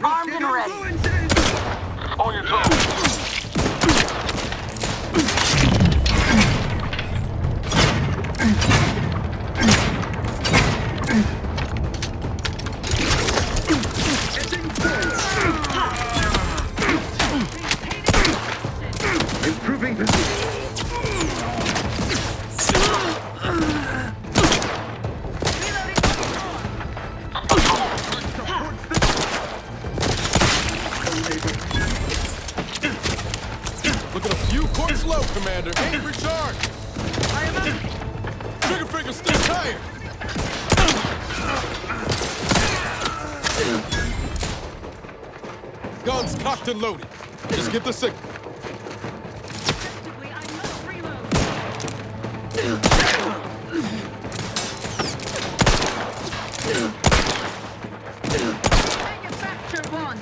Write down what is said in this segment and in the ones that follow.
Armed and ready. On your toes. Improving position. Looking a few quarters low, Commander. Ain't recharge. Trigger finger still tired. Guns cocked and loaded. Just get the signal. Manufacture one.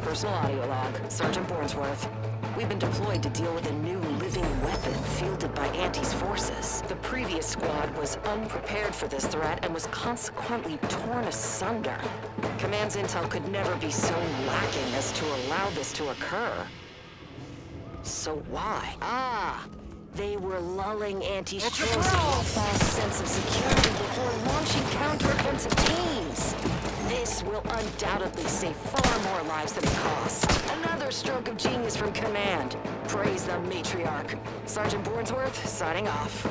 Personal audio log, Sergeant Bornsworth. We've been deployed to deal with a new living weapon fielded by Auntie's forces. The previous squad was unprepared for this threat and was consequently torn asunder. Command's intel could never be so lacking as to allow this to occur. So why? They were lulling Auntie's troops into a false sense of security before launching counteroffensive teams. This will undoubtedly save far more lives than it costs. Another stroke of genius from Command. Praise the matriarch. Sergeant Bornsworth, signing off.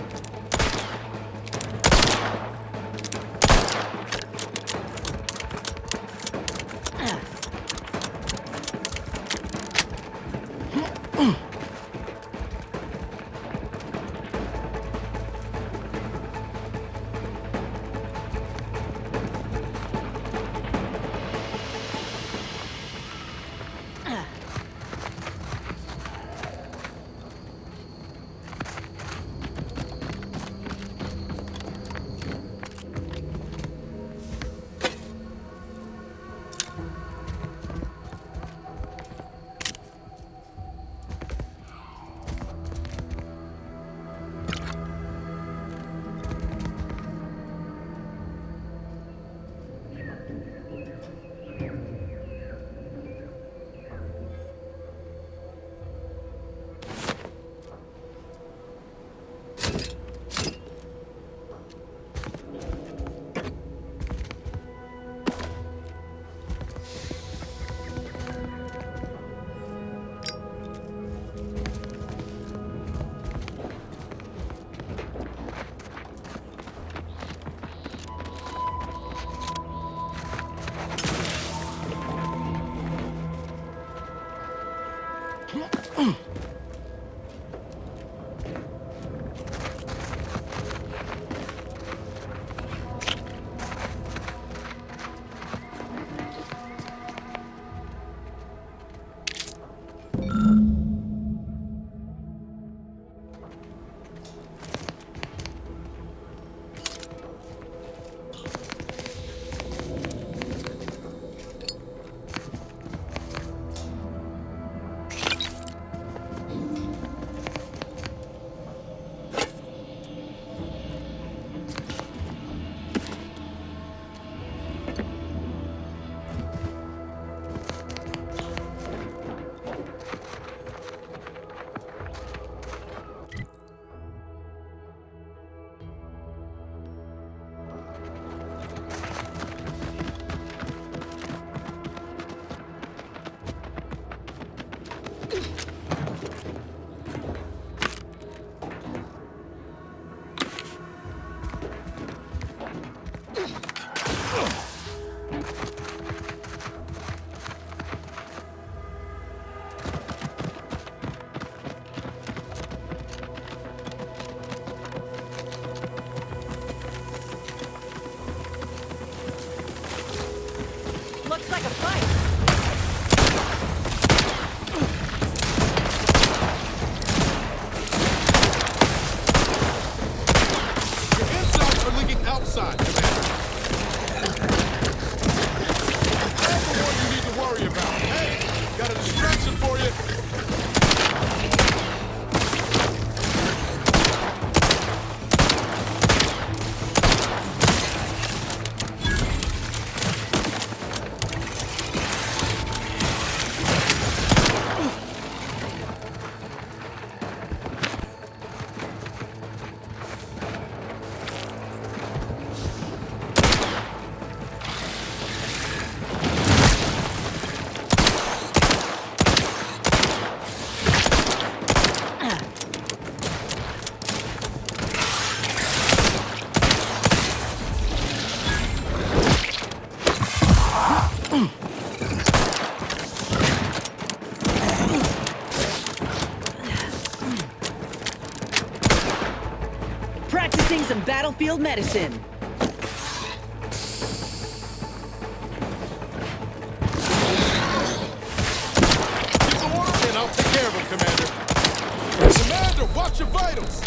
like a fight. Your insides are leaking outside, Commander. I'm the one you need to worry about. Hey, got a distraction for you. Practicing some battlefield medicine. Keep the water in, I'll take care of him, Commander. Commander, watch your vitals.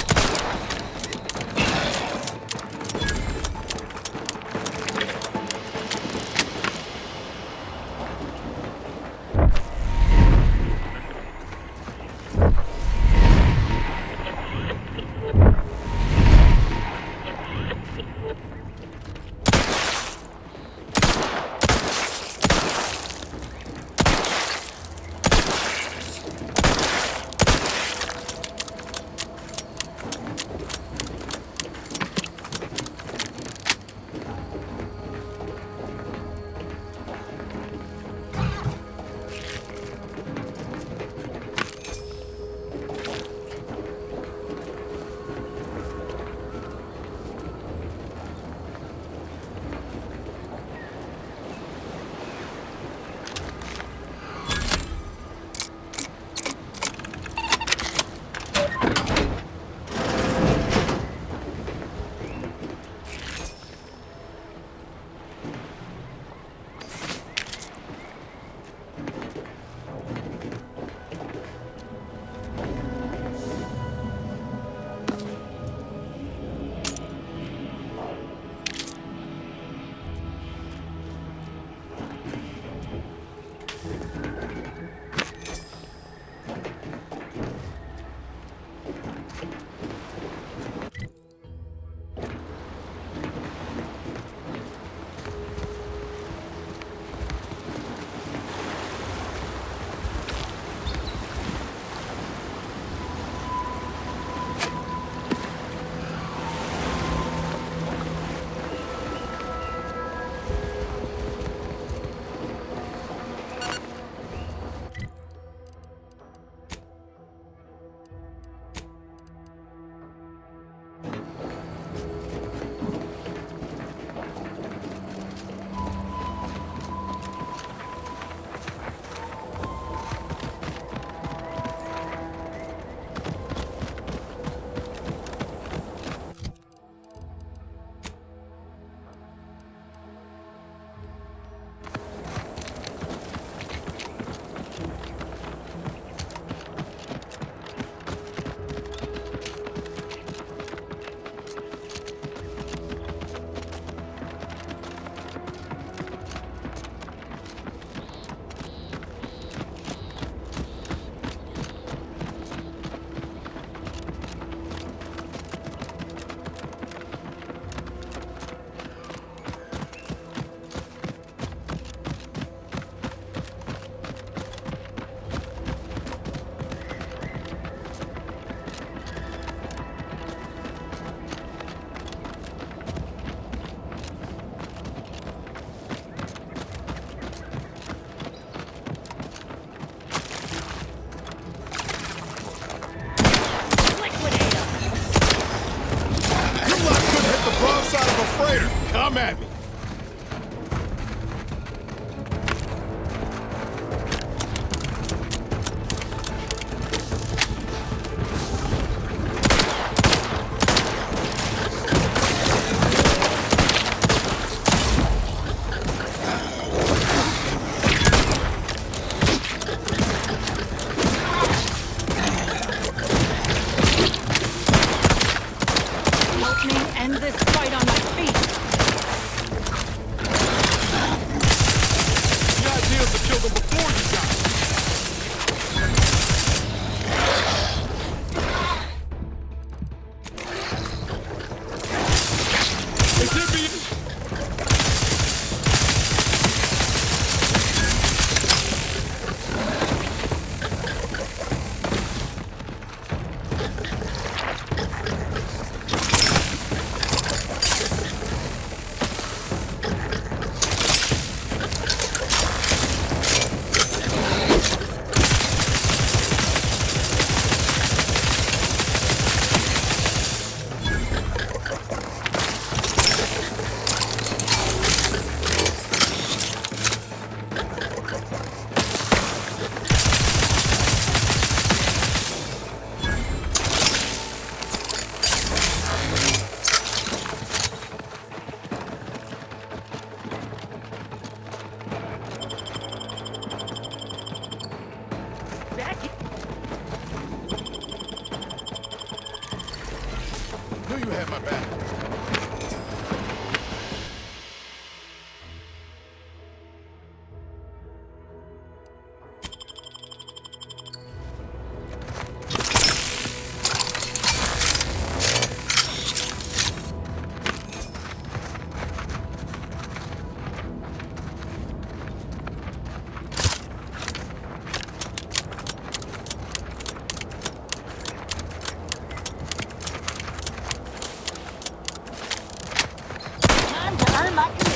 Come at me. end this fight on my feet. The idea is to kill them before you die. Knew you had my back. Time to earn my commission.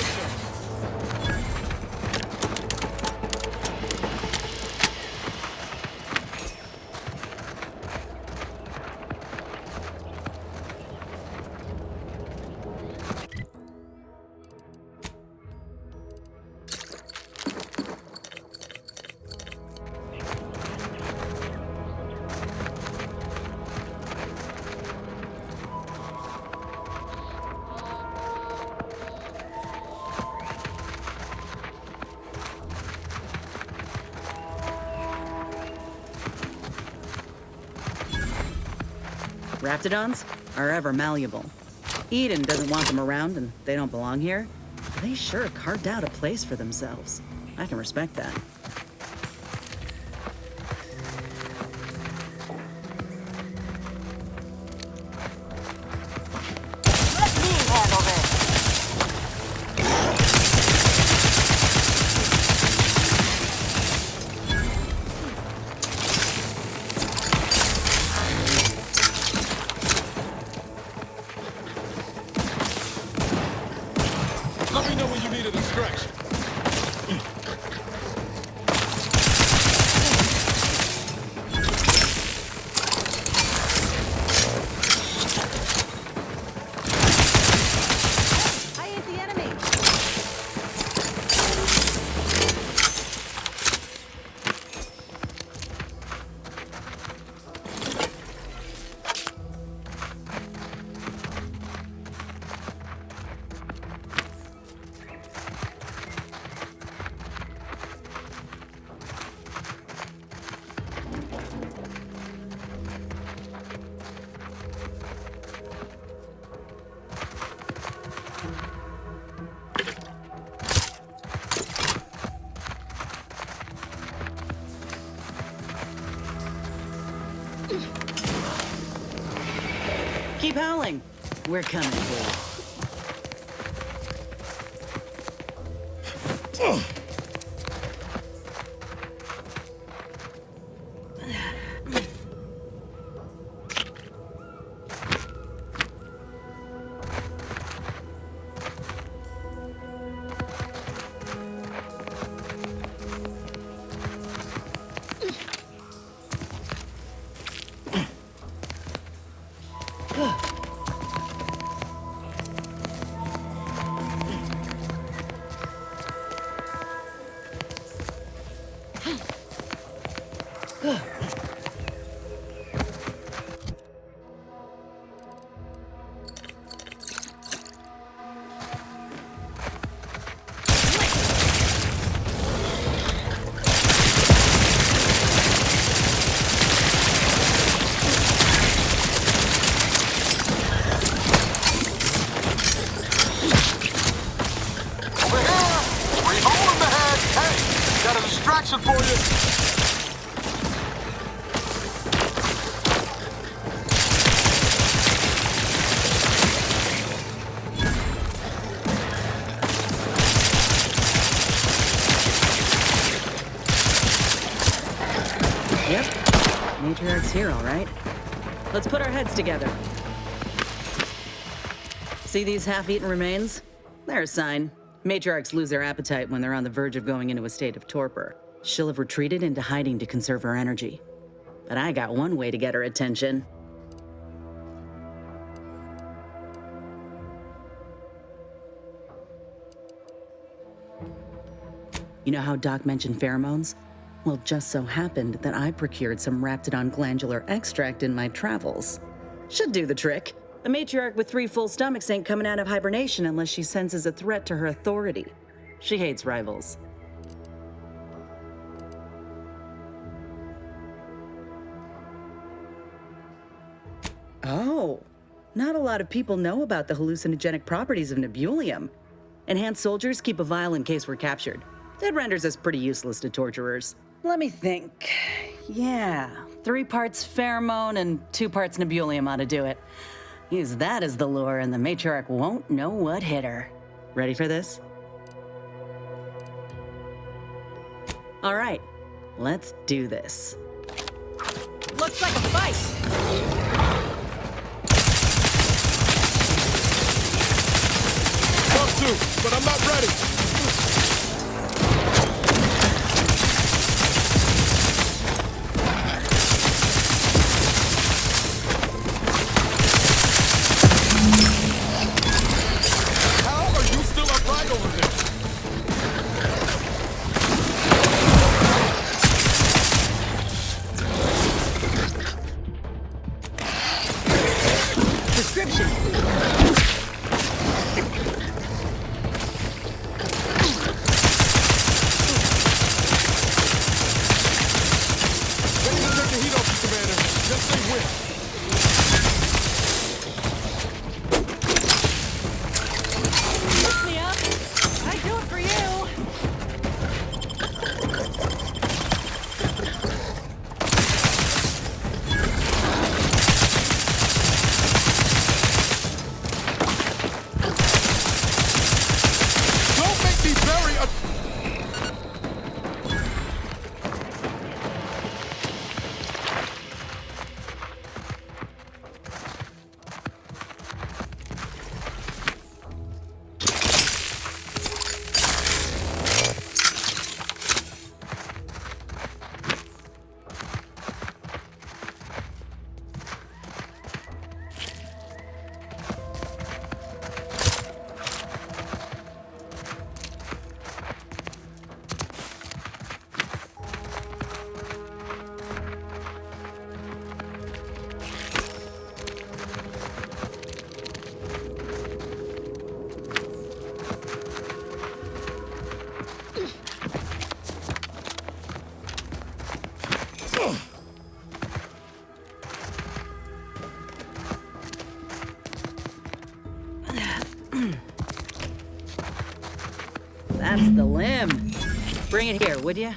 Raptidons are ever malleable. Eden doesn't want them around and they don't belong here. They sure carved out a place for themselves. I can respect that. Let me handle this. Let me know when you need a distraction. I hit the enemy. Keep howling. We're coming for you. mission for you. Yep. Matriarch's here, all right. Let's put our heads together. See these half-eaten remains? They're a sign. Matriarchs lose their appetite when they're on the verge of going into a state of torpor. She'll have retreated into hiding to conserve her energy. But I got one way to get her attention. You know how Doc mentioned pheromones? Well, just so happened that I procured some Raptidon glandular extract in my travels. Should do the trick. A matriarch with 3 full stomachs ain't coming out of hibernation unless she senses a threat to her authority. She hates rivals. Oh, not a lot of people know about the hallucinogenic properties of nebulium. Enhanced soldiers keep a vial in case we're captured. It renders us pretty useless to torturers. Let me think. Yeah, 3 parts pheromone and 2 parts nebulium ought to do it. Use that as the lure and the matriarch won't know what hit her. Ready for this? All right, let's do this. Looks like a fight. Want to, but I'm not ready. How are you still upright over there? Prescription. Ready to take the heat off you, Commander. Just say when. Lift me up. I do it for you. Don't make me bury a... That's the limb. Bring it here, would you?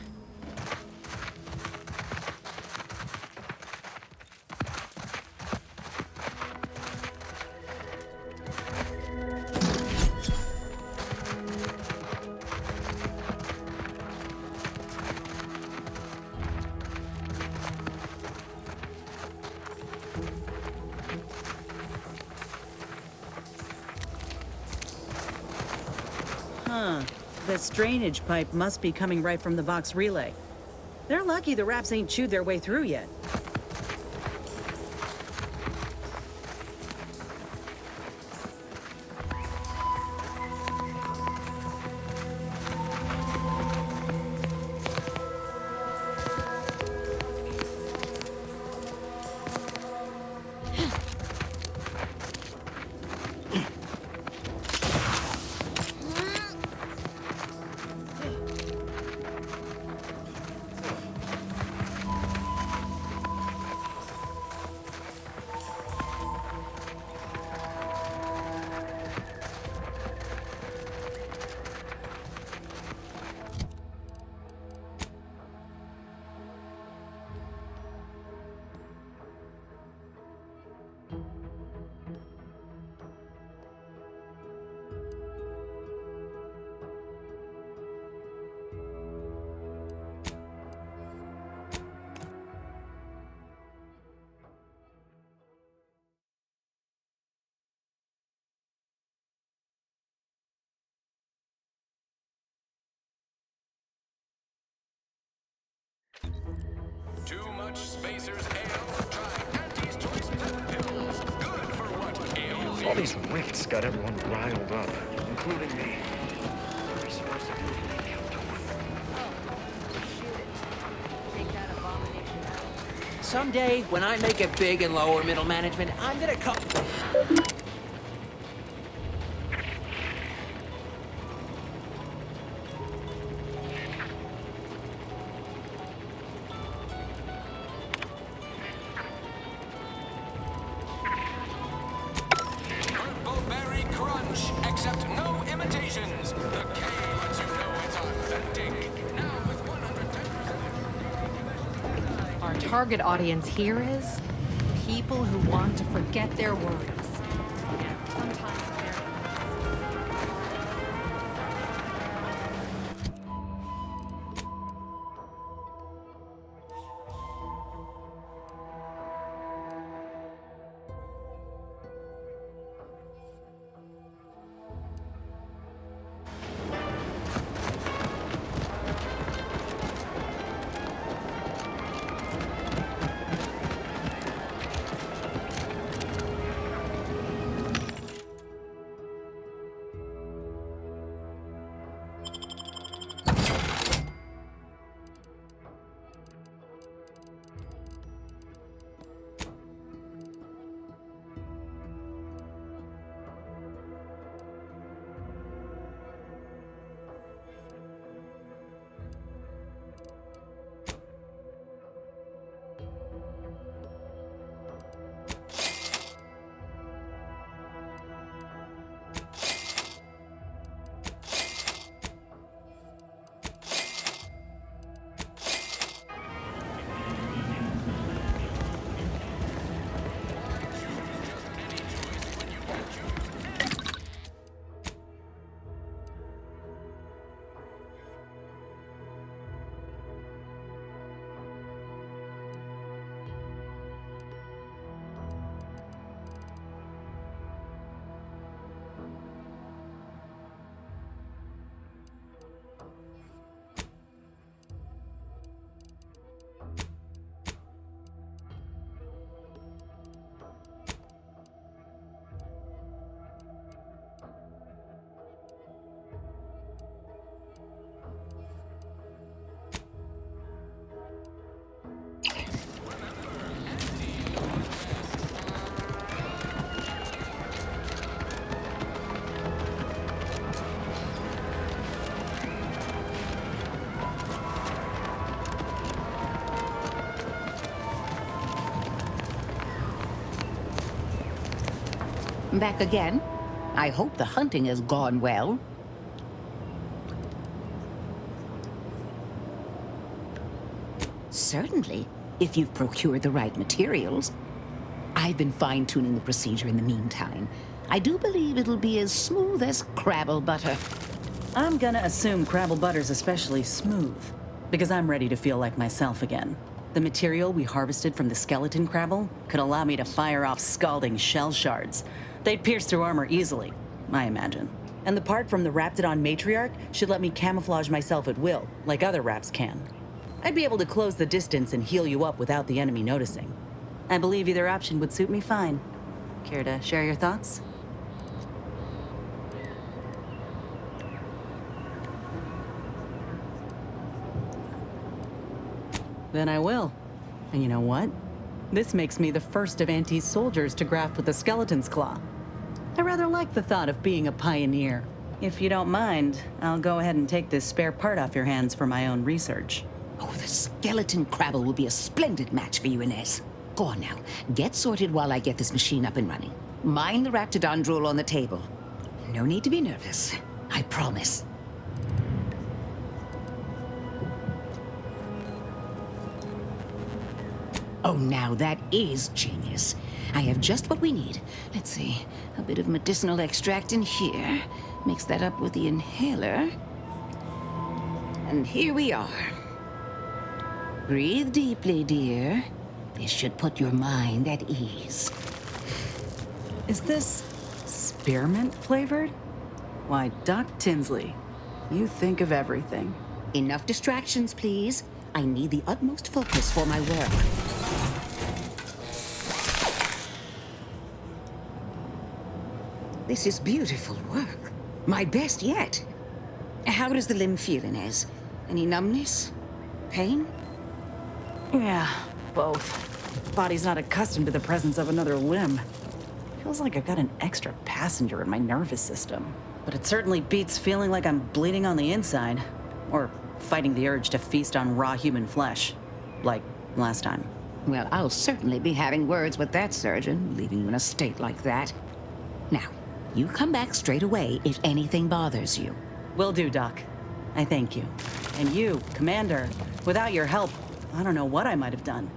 Huh. This drainage pipe must be coming right from the Vox relay. They're lucky the Raps ain't chewed their way through yet. Too much Spacer's Ale. Try Auntie's Choice Pep Pills. Good for what ails you. All these rifts got everyone riled up, including me. What are we supposed to do? Take that abomination out. Someday, when I make it big in lower middle management, I'm gonna come. Berry Crunch, except no imitations. The K lets you know it's authentic. Now with 110%. Our target audience here is people who want to forget their worries. Sometimes they're Back again? I hope the hunting has gone well. Certainly, if you've procured the right materials. I've been fine-tuning the procedure in the meantime. I do believe it'll be as smooth as Crabble butter. I'm gonna assume Crabble Butter's especially smooth, because I'm ready to feel like myself again. The material we harvested from the skeleton Crabble could allow me to fire off scalding shell shards. They'd pierce through armor easily, I imagine. And the part from the Raptidon matriarch should let me camouflage myself at will, like other Raps can. I'd be able to close the distance and heal you up without the enemy noticing. I believe either option would suit me fine. Care to share your thoughts? Then I will. And you know what? This makes me the first of Auntie's soldiers to graft with the skeleton's claw. I rather like the thought of being a pioneer. If you don't mind, I'll go ahead and take this spare part off your hands for my own research. Oh, the skeleton Crabble will be a splendid match for you, Inez. Go on now. Get sorted while I get this machine up and running. Mind the Raptidon drool on the table. No need to be nervous. I promise. Oh, now that is genius. I have just what we need. Let's see. A bit of medicinal extract in here. Mix that up with the inhaler. And here we are. Breathe deeply, dear. This should put your mind at ease. Is this spearmint flavored? Why, Doc Tinsley, you think of everything. Enough distractions, please. I need the utmost focus for my work. This is beautiful work. My best yet. How does the limb feel, Inez? Any numbness? Pain? Yeah, both. Body's not accustomed to the presence of another limb. Feels like I've got an extra passenger in my nervous system. But it certainly beats feeling like I'm bleeding on the inside. Or fighting the urge to feast on raw human flesh. Like last time. Well, I'll certainly be having words with that surgeon, leaving you in a state like that. Now, you come back straight away if anything bothers you. Will do, Doc. I thank you. And you, Commander, without your help, I don't know what I might have done.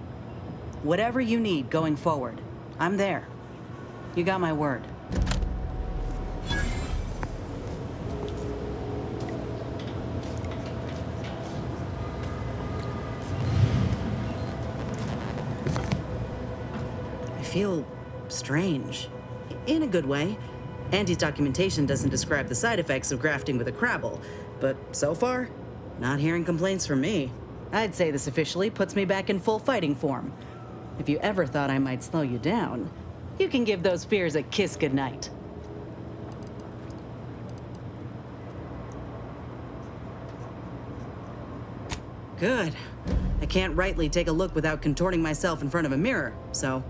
Whatever you need going forward, I'm there. You got my word. I feel strange. In a good way. Andy's documentation doesn't describe the side effects of grafting with a Crabble, but so far, not hearing complaints from me. I'd say this officially puts me back in full fighting form. If you ever thought I might slow you down, you can give those fears a kiss goodnight. Good. I can't rightly take a look without contorting myself in front of a mirror, so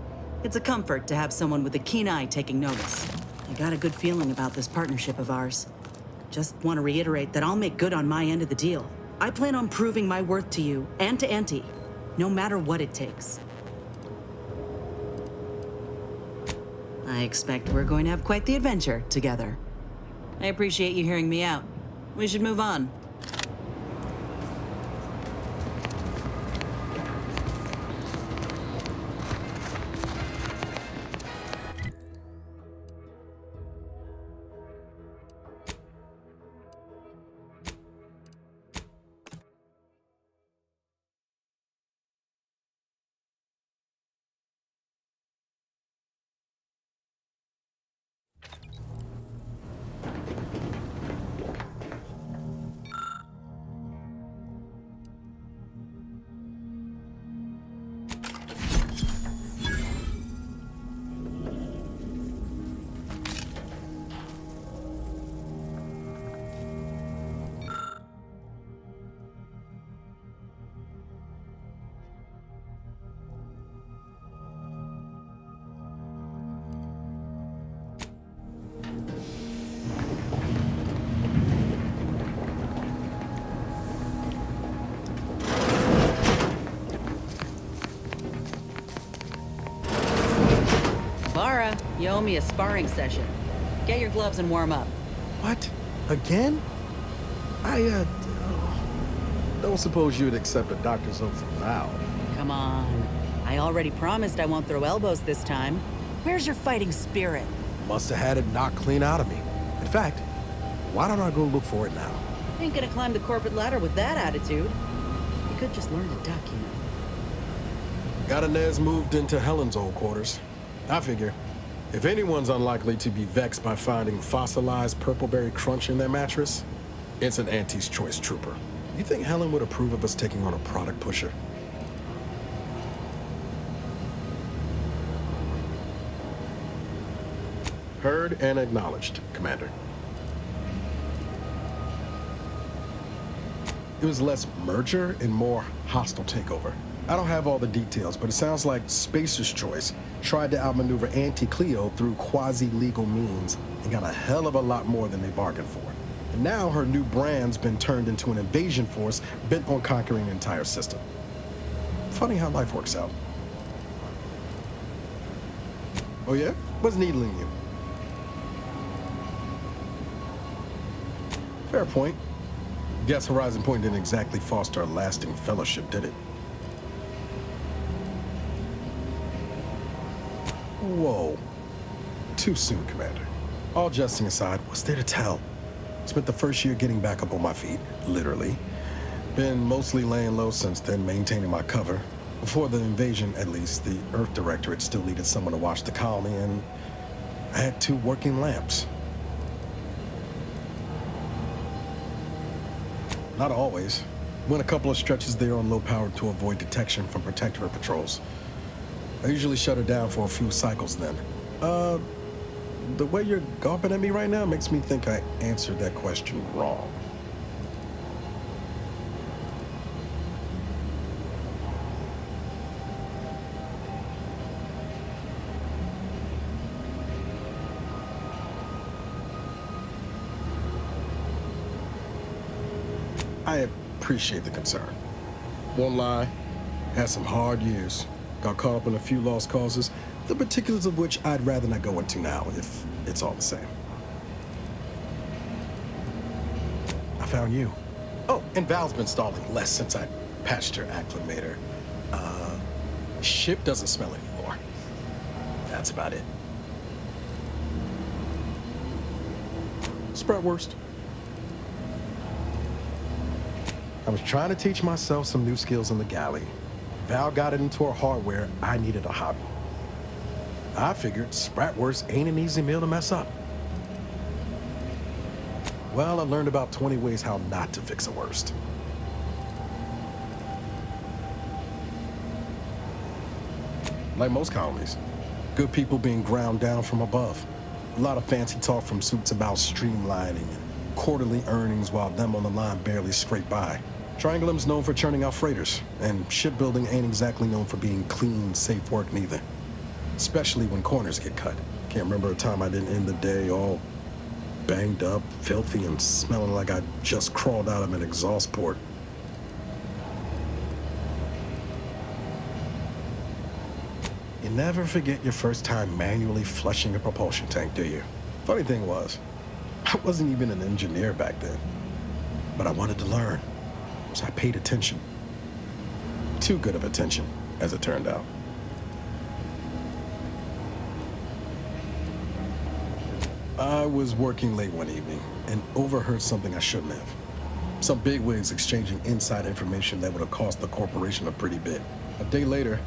it's a comfort to have someone with a keen eye taking notice. I got a good feeling about this partnership of ours. Just want to reiterate that I'll make good on my end of the deal. I plan on proving my worth to you and to Auntie, no matter what it takes. I expect we're going to have quite the adventure together. I appreciate you hearing me out. We should move on. Pora, you owe me a sparring session. Get your gloves and warm up. What? Again? I, don't suppose you'd accept a doctor's oath from Val. Come on. I already promised I won't throw elbows this time. Where's your fighting spirit? Must have had it knocked clean out of me. In fact, why don't I go look for it now? Ain't gonna climb the corporate ladder with that attitude. You could just learn to duck, you know. Got Inez moved into Helen's old quarters. I figure, if anyone's unlikely to be vexed by finding fossilized purpleberry crunch in their mattress, it's an Auntie's Choice trooper. You think Helen would approve of us taking on a product pusher? Heard and acknowledged, Commander. It was less merger and more hostile takeover. I don't have all the details, but it sounds like Spacer's Choice tried to outmaneuver Auntie Cleo through quasi-legal means and got a hell of a lot more than they bargained for. And now her new brand's been turned into an invasion force bent on conquering the entire system. Funny how life works out. Oh yeah? What's needling you? Fair point. Guess Horizon Point didn't exactly foster a lasting fellowship, did it? Whoa. Too soon, Commander. All jesting aside, what's there to tell? Spent the first year getting back up on my feet, literally. Been mostly laying low since then, maintaining my cover. Before the invasion, at least, the Earth Directorate still needed someone to watch the colony, and I had 2 working lamps. Not always. Went a couple of stretches there on low power to avoid detection from protectorate patrols. I usually shut her down for a few cycles then. The way you're gawping at me right now makes me think I answered that question wrong. I appreciate the concern. Won't lie, had some hard years. Got caught up in a few lost causes, the particulars of which I'd rather not go into now, if it's all the same. I found you. Oh, and Val's been stalling less since I patched her acclimator. Ship doesn't smell anymore. That's about it. Spratwurst. I was trying to teach myself some new skills in the galley. Val got it into her hardware, I needed a hobby. I figured Spratwurst ain't an easy meal to mess up. Well, I learned about 20 ways how not to fix a worst. Like most colonies, good people being ground down from above. A lot of fancy talk from suits about streamlining and quarterly earnings while them on the line barely scrape by. Triangulum's known for churning out freighters, and shipbuilding ain't exactly known for being clean, safe work neither. Especially when corners get cut. Can't remember a time I didn't end the day all banged up, filthy, and smelling like I just crawled out of an exhaust port. You never forget your first time manually flushing a propulsion tank, do you? Funny thing was, I wasn't even an engineer back then, but I wanted to learn. So I paid attention. Too good of attention, as it turned out. I was working late one evening and overheard something I shouldn't have. Some bigwigs exchanging inside information that would have cost the corporation a pretty bit. A day later,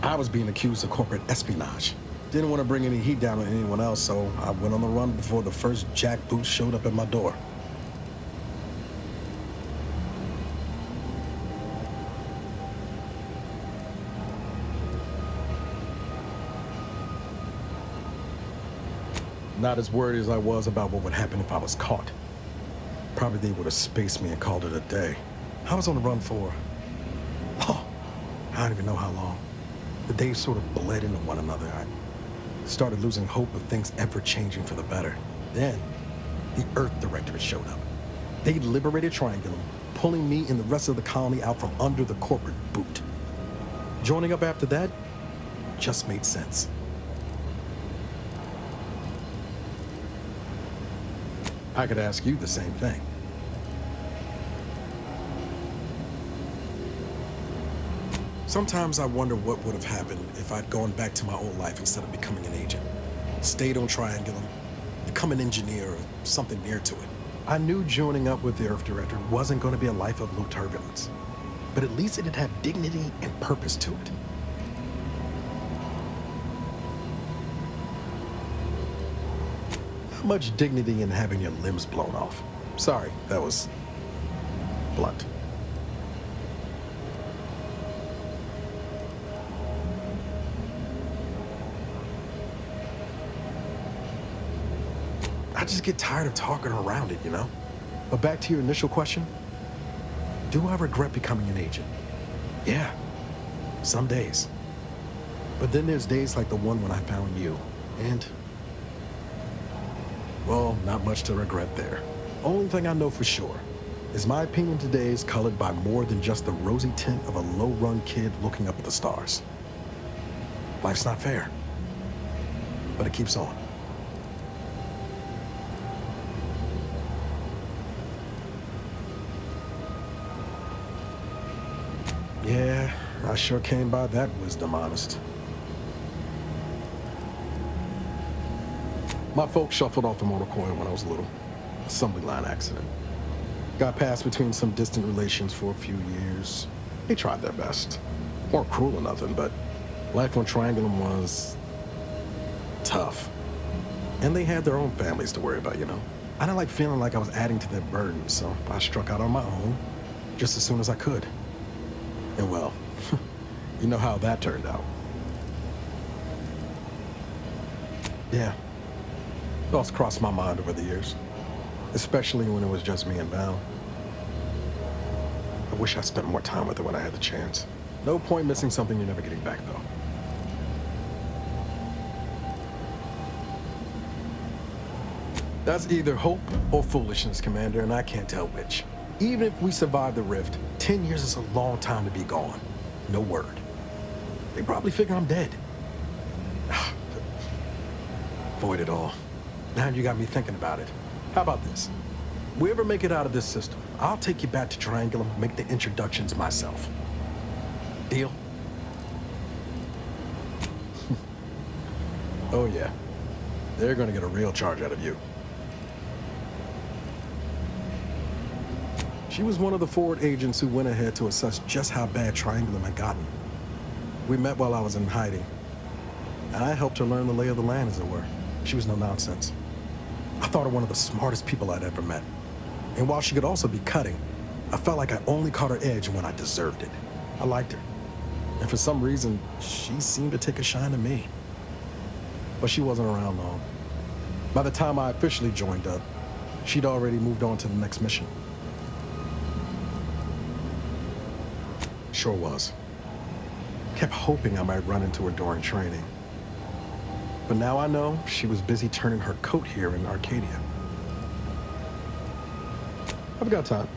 I was being accused of corporate espionage. Didn't want to bring any heat down on anyone else, so I went on the run before the first jackboot showed up at my door. Not as worried as I was about what would happen if I was caught. Probably they would have spaced me and called it a day. I was on the run for, I don't even know how long. The days sort of bled into one another. I started losing hope of things ever changing for the better. Then, the Earth Directorate showed up. They liberated Triangulum, pulling me and the rest of the colony out from under the corporate boot. Joining up after that just made sense. I could ask you the same thing. Sometimes I wonder what would have happened if I'd gone back to my old life instead of becoming an agent. Stayed on Triangulum, become an engineer or something near to it. I knew joining up with the Earth Director wasn't going to be a life of low turbulence, but at least it'd have dignity and purpose to it. Not much dignity in having your limbs blown off. Sorry, that was blunt. I just get tired of talking around it, you know? But back to your initial question, do I regret becoming an agent? Yeah, some days. But then there's days like the one when I found you, and, well, not much to regret there. Only thing I know for sure is my opinion today is colored by more than just the rosy tint of a low-run kid looking up at the stars. Life's not fair, but it keeps on. Yeah, I sure came by that wisdom, honest. My folks shuffled off the motor coil when I was little. Assembly line accident. Got passed between some distant relations for a few years. They tried their best. Weren't cruel or nothing, but life on Triangulum was tough. And they had their own families to worry about, you know. I didn't like feeling like I was adding to their burden, so I struck out on my own. just as soon as I could. And well, you know how that turned out. Yeah, thoughts crossed my mind over the years, especially when it was just me and Val. I wish I spent more time with her when I had the chance. No point missing something you're never getting back, though. That's either hope or foolishness, Commander, and I can't tell which. Even if we survive the rift, 10 years is a long time to be gone. No word. They probably figure I'm dead. Void it all. Now you got me thinking about it. How about this? We ever make it out of this system, I'll take you back to Triangulum, make the introductions myself. Deal? Oh yeah. They're gonna get a real charge out of you. She was one of the forward agents who went ahead to assess just how bad Triangulum had gotten. We met while I was in hiding. And I helped her learn the lay of the land, as it were. She was no nonsense. I thought her one of the smartest people I'd ever met. And while she could also be cutting, I felt like I only caught her edge when I deserved it. I liked her. And for some reason, she seemed to take a shine to me. But she wasn't around long. By the time I officially joined up, she'd already moved on to the next mission. Sure was. Kept hoping I might run into her during training. But now I know she was busy turning her coat here in Arcadia. I've got time.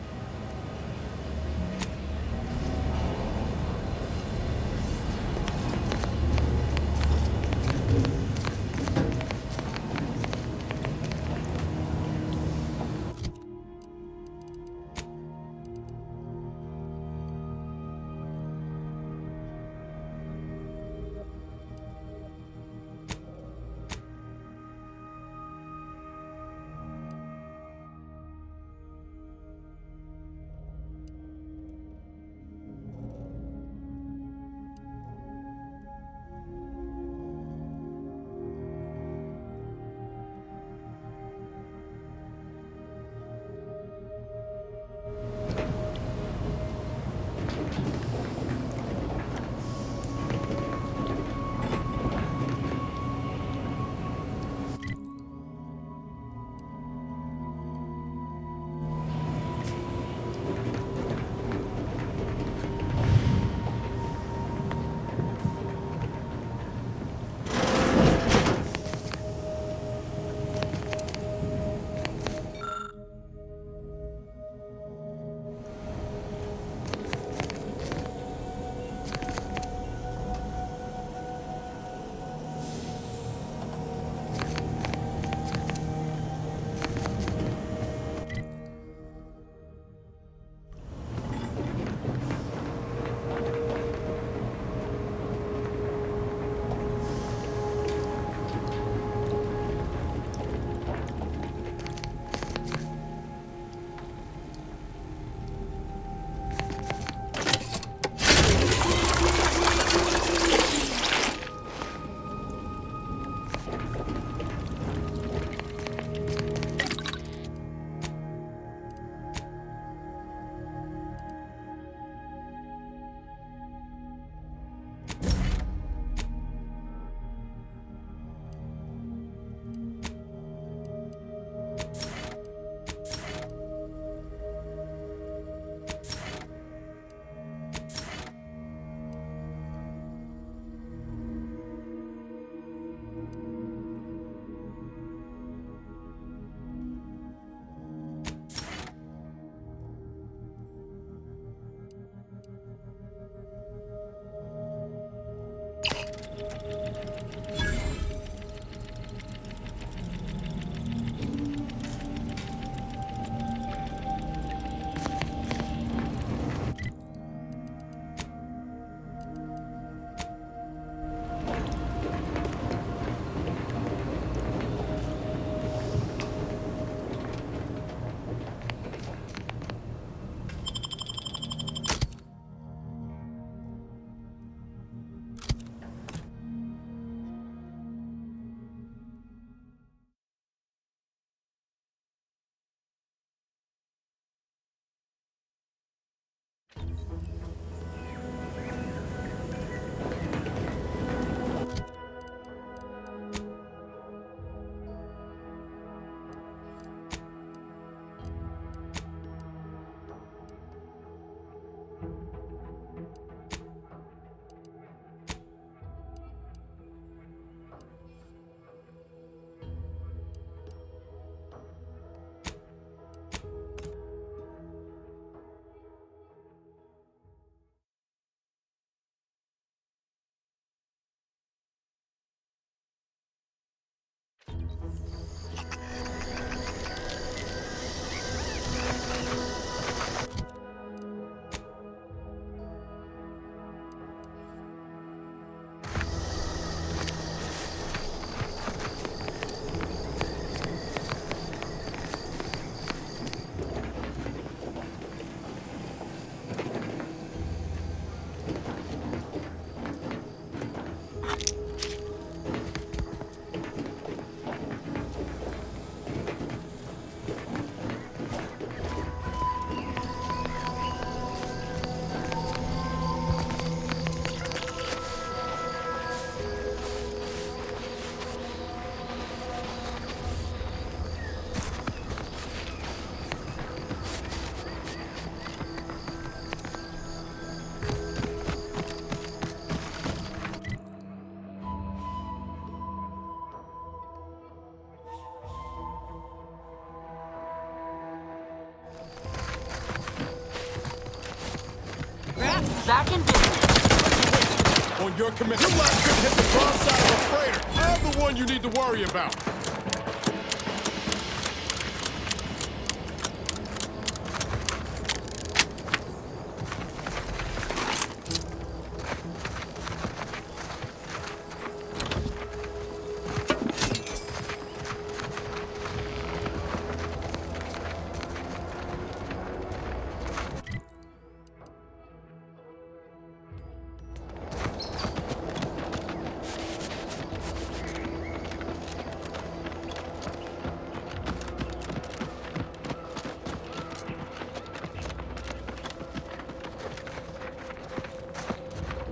Back in business. On your command. Your last could hit the broadside of a freighter. I'm the one you need to worry about.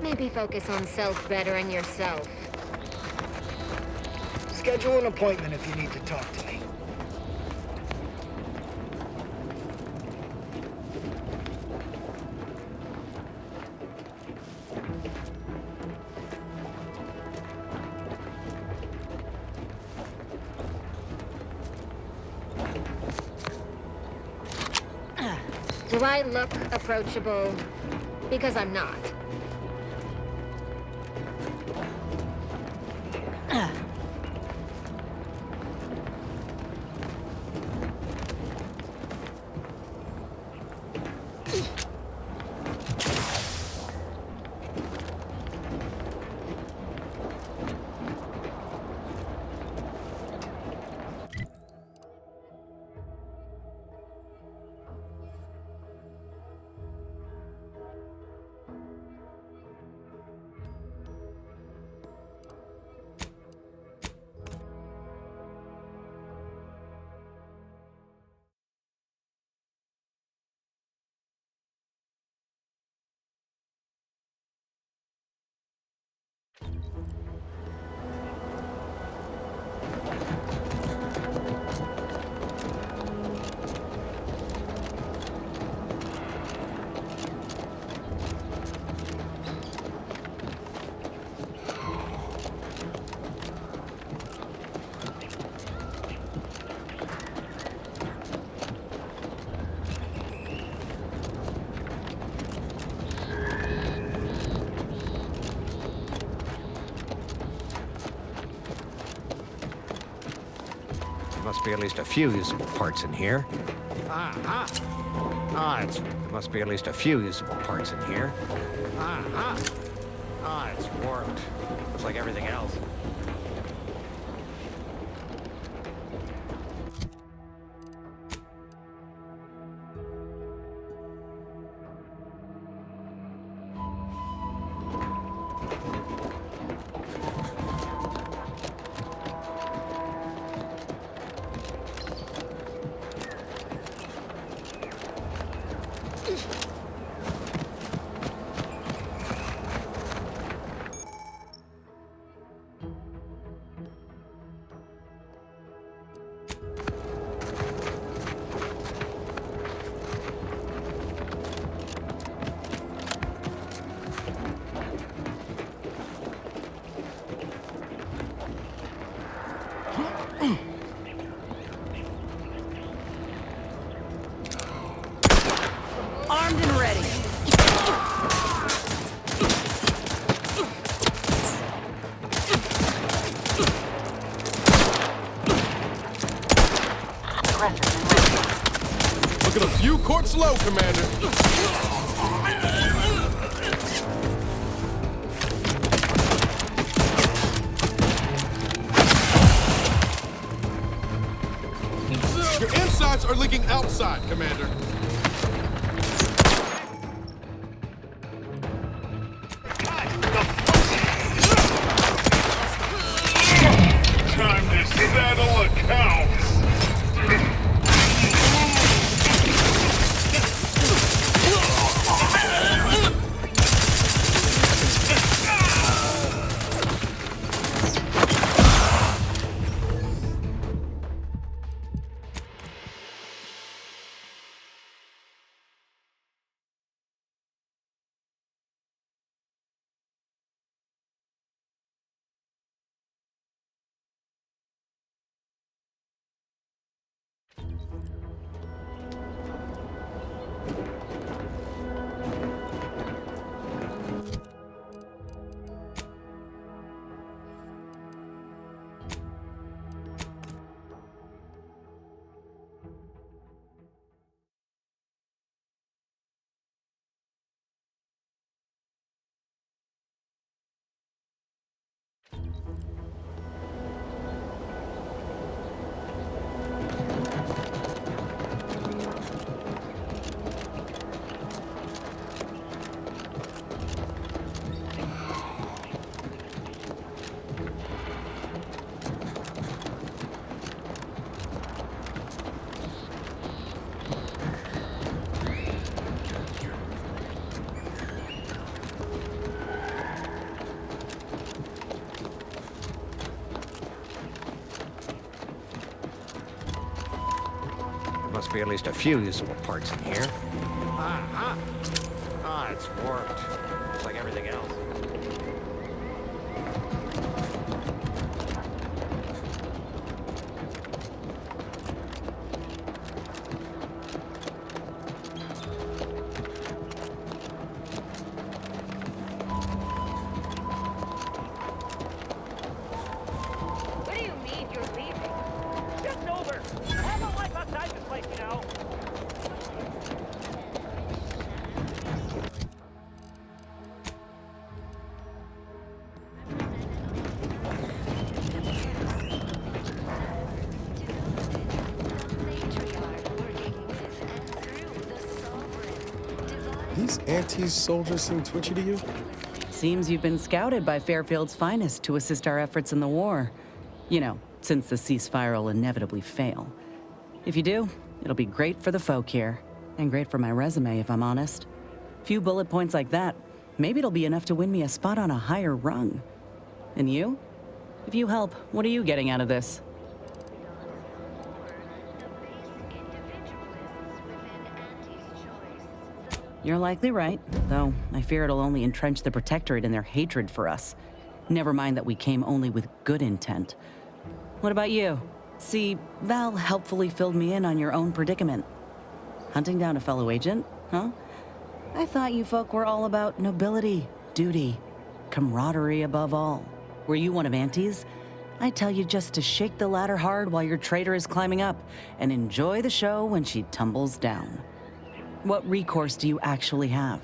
Maybe focus on self-bettering yourself. Schedule an appointment if you need to talk to me. Do I look approachable? Because I'm not. Must be at least a few usable parts in here. There must be at least a few usable parts in here. It's warped. Looks like everything else. Looking a few quarts low, Commander. Your insides are leaking outside, Commander. Time to settle accounts. Must be at least a few usable parts in here. It's warped. It's like everything else. What do you mean you're leaving? Just over. I have a life outside this place, you know. These anti-soldiers seem twitchy to you? Seems you've been scouted by Fairfield's finest to assist our efforts in the war. You know, since the ceasefire will inevitably fail. If you do, it'll be great for the folk here. And great for my resume, if I'm honest. Few bullet points like that, maybe it'll be enough to win me a spot on a higher rung. And you? If you help, what are you getting out of this? You're likely right, though I fear it'll only entrench the Protectorate in their hatred for us. Never mind that we came only with good intent. What about you? See, Val helpfully filled me in on your own predicament. Hunting down a fellow agent, huh? I thought you folk were all about nobility, duty, camaraderie above all. Were you one of Auntie's? I tell you just to shake the ladder hard while your traitor is climbing up, and enjoy the show when she tumbles down. What recourse do you actually have?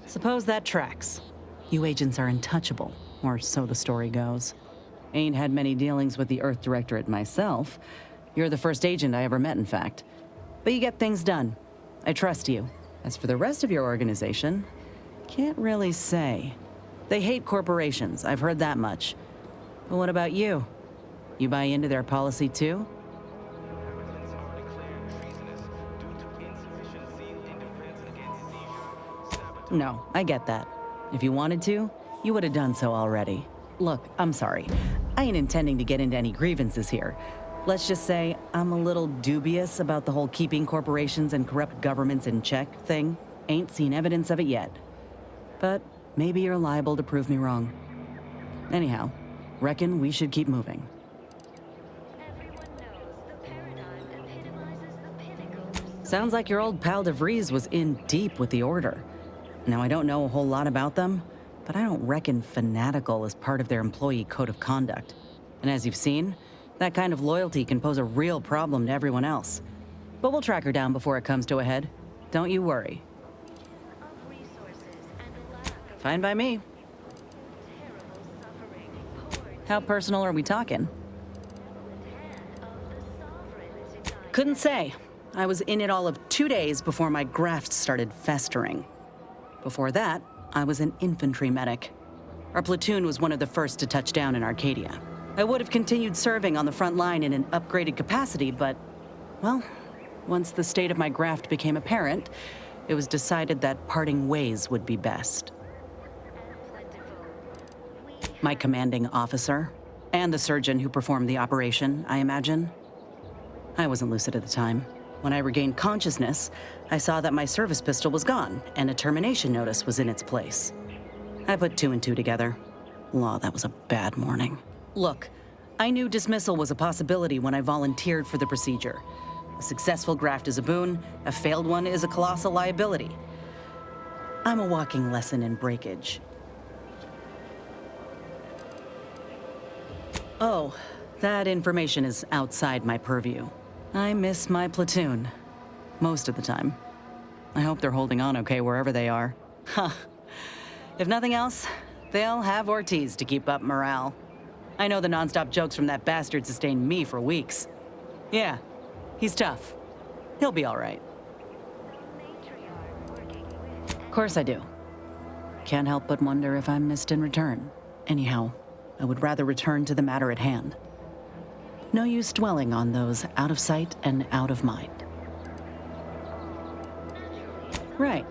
Suppose that tracks. You agents are untouchable, or so the story goes. Ain't had many dealings with the Earth Directorate myself. You're the first agent I ever met, in fact. But you get things done. I trust you. As for the rest of your organization, can't really say. They hate corporations, I've heard that much. But what about you? You buy into their policy too? No, I get that. If you wanted to, you would have done so already. Look, I'm sorry. I ain't intending to get into any grievances here. Let's just say I'm a little dubious about the whole keeping corporations and corrupt governments in check thing. Ain't seen evidence of it yet. But maybe you're liable to prove me wrong. Anyhow, reckon we should keep moving. Sounds like your old pal DeVries was in deep with the Order. Now, I don't know a whole lot about them, but I don't reckon fanatical is part of their employee code of conduct. And as you've seen, that kind of loyalty can pose a real problem to everyone else. But we'll track her down before it comes to a head. Don't you worry. Fine by me. How personal are we talking? Couldn't say. I was in it all of 2 days before my graft started festering. Before that, I was an infantry medic. Our platoon was one of the first to touch down in Arcadia. I would have continued serving on the front line in an upgraded capacity, but, well, once the state of my graft became apparent, it was decided that parting ways would be best. My commanding officer, and the surgeon who performed the operation, I imagine. I wasn't lucid at the time. When I regained consciousness, I saw that my service pistol was gone, and a termination notice was in its place. I put 2 and 2 together. Law, that was a bad morning. Look, I knew dismissal was a possibility when I volunteered for the procedure. A successful graft is a boon, a failed one is a colossal liability. I'm a walking lesson in breakage. Oh, that information is outside my purview. I miss my platoon. Most of the time. I hope they're holding on okay wherever they are. Huh. If nothing else, they'll have Ortiz to keep up morale. I know the nonstop jokes from that bastard sustained me for weeks. Yeah, he's tough. He'll be all right. Of course I do. Can't help but wonder if I'm missed in return. Anyhow, I would rather return to the matter at hand. No use dwelling on those out of sight and out of mind. Right.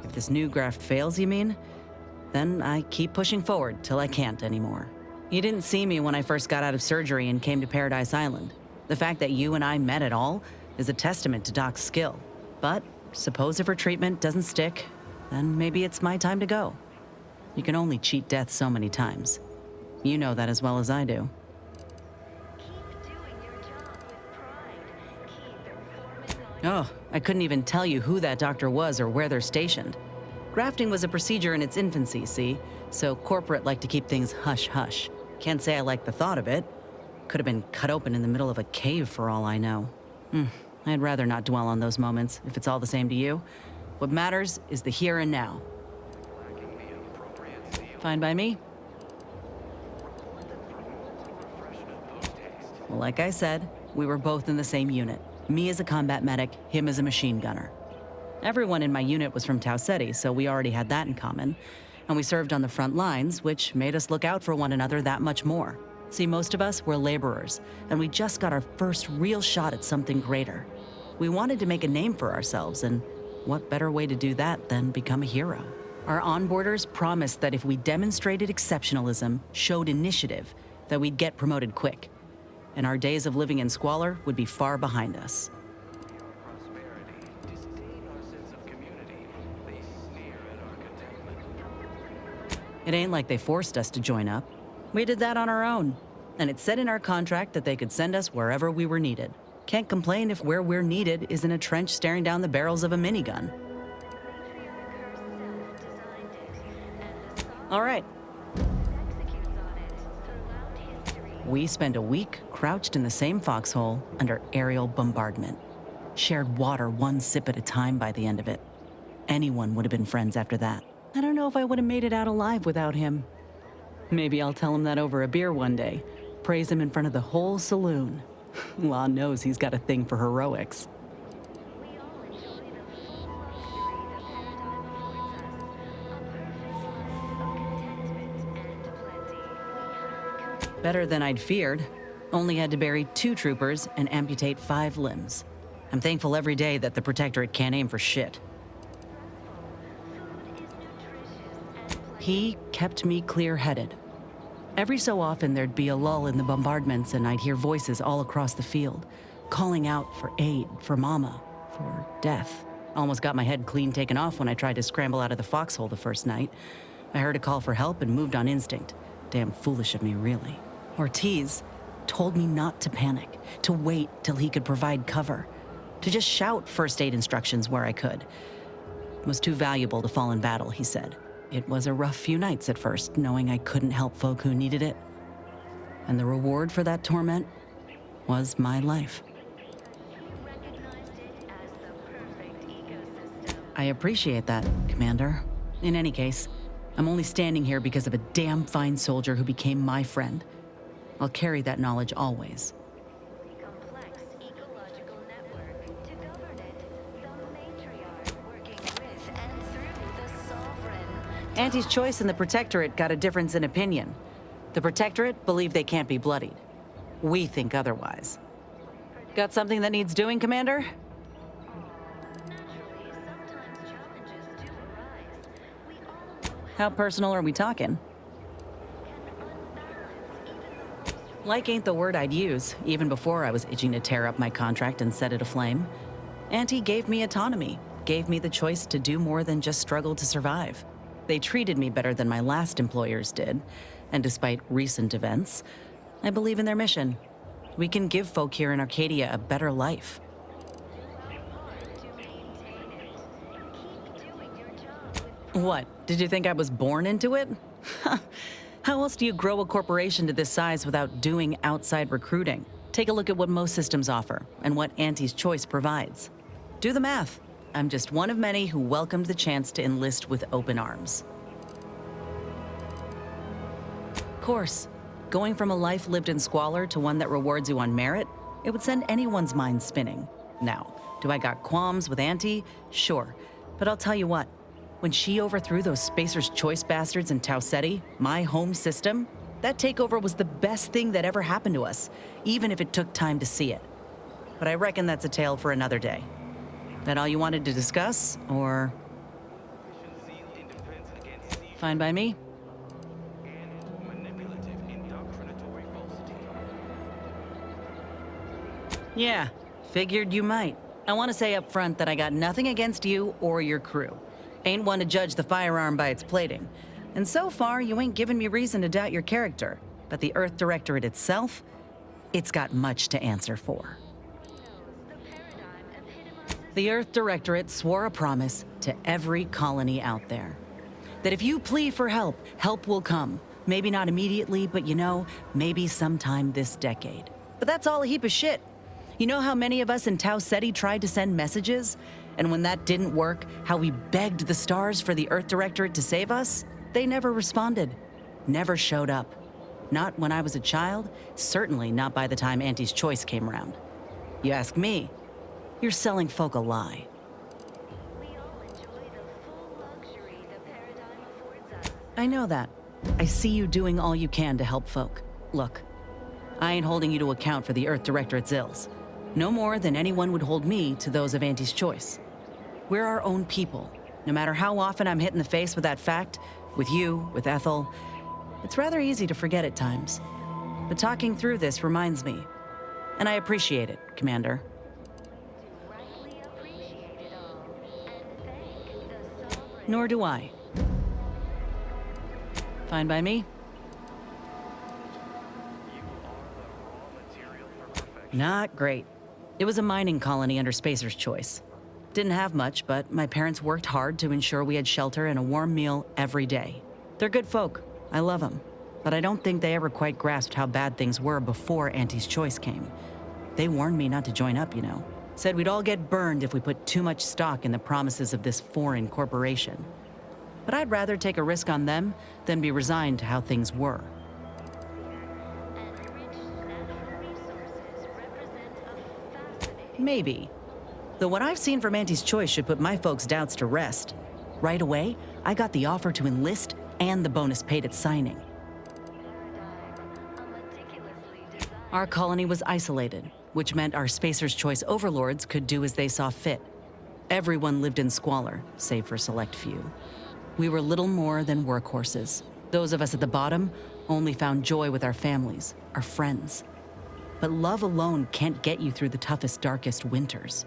If this new graft fails, you mean? Then I keep pushing forward till I can't anymore. You didn't see me when I first got out of surgery and came to Paradise Island. The fact that you and I met at all is a testament to Doc's skill. But suppose if her treatment doesn't stick, then maybe it's my time to go. You can only cheat death so many times. You know that as well as I do. Oh, I couldn't even tell you who that doctor was or where they're stationed. Grafting was a procedure in its infancy, see? So corporate liked to keep things hush-hush. Can't say I like the thought of it. Could have been cut open in the middle of a cave for all I know. I'd rather not dwell on those moments, if it's all the same to you. What matters is the here and now. Fine by me? Well, like I said, we were both in the same unit. Me as a combat medic, him as a machine gunner. Everyone in my unit was from Tau Ceti, so we already had that in common. And we served on the front lines, which made us look out for one another that much more. See, most of us were laborers, and we just got our first real shot at something greater. We wanted to make a name for ourselves, and what better way to do that than become a hero? Our onboarders promised that if we demonstrated exceptionalism, showed initiative, that we'd get promoted quick. And our days of living in squalor would be far behind us. It ain't like they forced us to join up. We did that on our own. And it said in our contract that they could send us wherever we were needed. Can't complain if where we're needed is in a trench staring down the barrels of a minigun. All right. We spent a week crouched in the same foxhole under aerial bombardment. Shared water one sip at a time by the end of it. Anyone would have been friends after that. I don't know if I would have made it out alive without him. Maybe I'll tell him that over a beer one day. Praise him in front of the whole saloon. Law knows he's got a thing for heroics. Better than I'd feared. Only had to bury 2 troopers and amputate 5 limbs. I'm thankful every day that the Protectorate can't aim for shit. He kept me clear-headed. Every so often there'd be a lull in the bombardments and I'd hear voices all across the field, calling out for aid, for mama, for death. Almost got my head clean taken off when I tried to scramble out of the foxhole the first night. I heard a call for help and moved on instinct. Damn foolish of me, really. Ortiz told me not to panic, to wait till he could provide cover, to just shout first aid instructions where I could. was too valuable to fall in battle, he said. It was a rough few nights at first, knowing I couldn't help folk who needed it. And the reward for that torment was my life. I appreciate that, Commander. In any case, I'm only standing here because of a damn fine soldier who became my friend. I'll carry that knowledge always. Auntie's Choice and the Protectorate got a difference in opinion. The Protectorate believe they can't be bloodied. We think otherwise. Got something that needs doing, Commander? How personal are we talking? Like ain't the word I'd use, even before I was itching to tear up my contract and set it aflame. Auntie gave me autonomy, gave me the choice to do more than just struggle to survive. They treated me better than my last employers did, and despite recent events, I believe in their mission. We can give folk here in Arcadia a better life. What, did you think I was born into it? How else do you grow a corporation to this size without doing outside recruiting? Take a look at what most systems offer and what Auntie's Choice provides. Do the math. I'm just one of many who welcomed the chance to enlist with open arms. Of course, going from a life lived in squalor to one that rewards you on merit, it would send anyone's mind spinning. Now, do I got qualms with Auntie? Sure, but I'll tell you what. When she overthrew those Spacer's Choice bastards in Tau Ceti, my home system, that takeover was the best thing that ever happened to us, even if it took time to see it. But I reckon that's a tale for another day. That all you wanted to discuss, or? Fine by me? Yeah, figured you might. I want to say up front that I got nothing against you or your crew. Ain't one to judge the firearm by its plating. And so far, you ain't given me reason to doubt your character. But the Earth Directorate itself, it's got much to answer for. The Earth Directorate swore a promise to every colony out there. That if you plea for help, help will come. Maybe not immediately, but you know, maybe sometime this decade. But that's all a heap of shit. You know how many of us in Tau Ceti tried to send messages? And when that didn't work, how we begged the stars for the Earth Directorate to save us? They never responded. Never showed up. Not when I was a child, certainly not by the time Auntie's Choice came around. You ask me, you're selling folk a lie. I know that. I see you doing all you can to help folk. Look, I ain't holding you to account for the Earth Directorate's ills. No more than anyone would hold me to those of Auntie's Choice. We're our own people. No matter how often I'm hit in the face with that fact, with you, with Ethel, it's rather easy to forget at times. But talking through this reminds me. And I appreciate it, Commander. Nor do I. Fine by me? Not great. It was a mining colony under Spacer's Choice. Didn't have much, but my parents worked hard to ensure we had shelter and a warm meal every day. They're good folk. I love them. But I don't think they ever quite grasped how bad things were before Auntie's Choice came. They warned me not to join up, you know. Said we'd all get burned if we put too much stock in the promises of this foreign corporation. But I'd rather take a risk on them than be resigned to how things were. Maybe. Though what I've seen from Auntie's Choice should put my folks' doubts to rest. Right away, I got the offer to enlist and the bonus paid at signing. Our colony was isolated, which meant our Spacer's Choice overlords could do as they saw fit. Everyone lived in squalor, save for a select few. We were little more than workhorses. Those of us at the bottom only found joy with our families, our friends. But love alone can't get you through the toughest, darkest winters.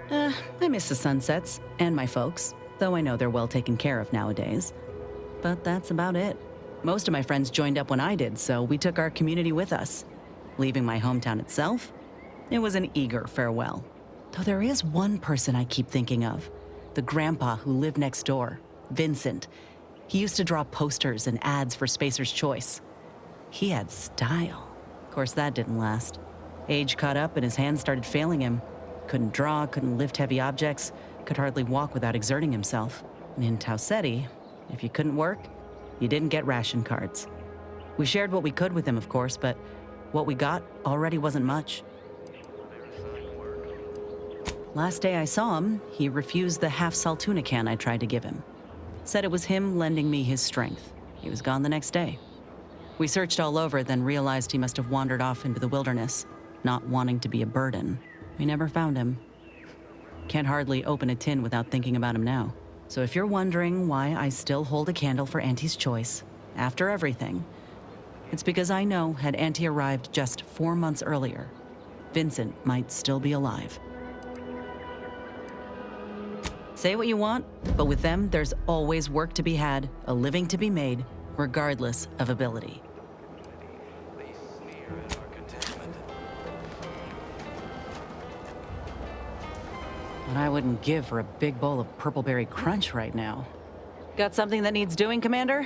I miss the sunsets and my folks, though I know they're well taken care of nowadays. But that's about it. Most of my friends joined up when I did, so we took our community with us. Leaving my hometown itself, it was an eager farewell. Though there is one person I keep thinking of, the grandpa who lived next door, Vincent. He used to draw posters and ads for Spacer's Choice. He had style. Of course, that didn't last. Age caught up and his hands started failing him. Couldn't draw, couldn't lift heavy objects, could hardly walk without exerting himself. And in Tau Ceti, if you couldn't work, you didn't get ration cards. We shared what we could with him, of course, but what we got already wasn't much. Last day I saw him, he refused the half-salt tuna can I tried to give him. Said it was him lending me his strength. He was gone the next day. We searched all over, then realized he must have wandered off into the wilderness, not wanting to be a burden. We never found him. Can't hardly open a tin without thinking about him now. So if you're wondering why I still hold a candle for Auntie's choice, after everything, it's because I know had Auntie arrived just 4 months earlier, Vincent might still be alive. Say what you want, but with them, there's always work to be had, a living to be made, regardless of ability. But I wouldn't give for a big bowl of purpleberry crunch right now. Got something that needs doing, Commander?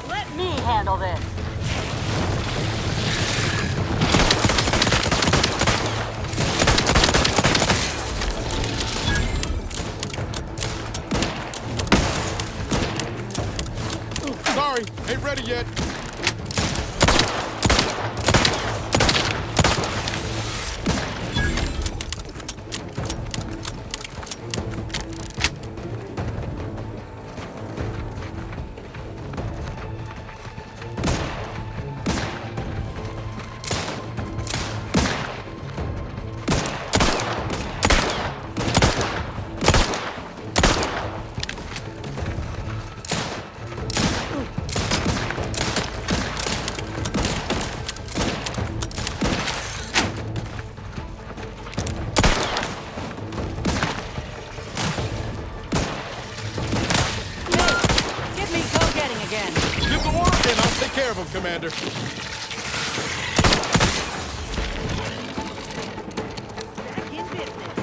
Let me handle this. Sorry, ain't ready yet. Give the order and I'll take care of him, Commander. Back in business.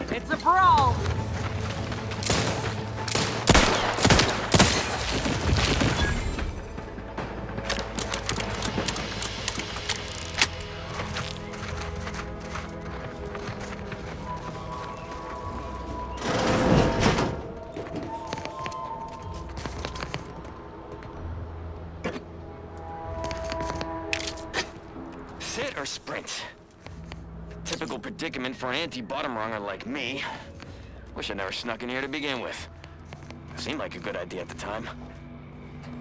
It's a brawl! sit or sprint? Typical predicament for an anti-bottom runger like me. Wish I never snuck in here to begin with. Seemed like a good idea at the time.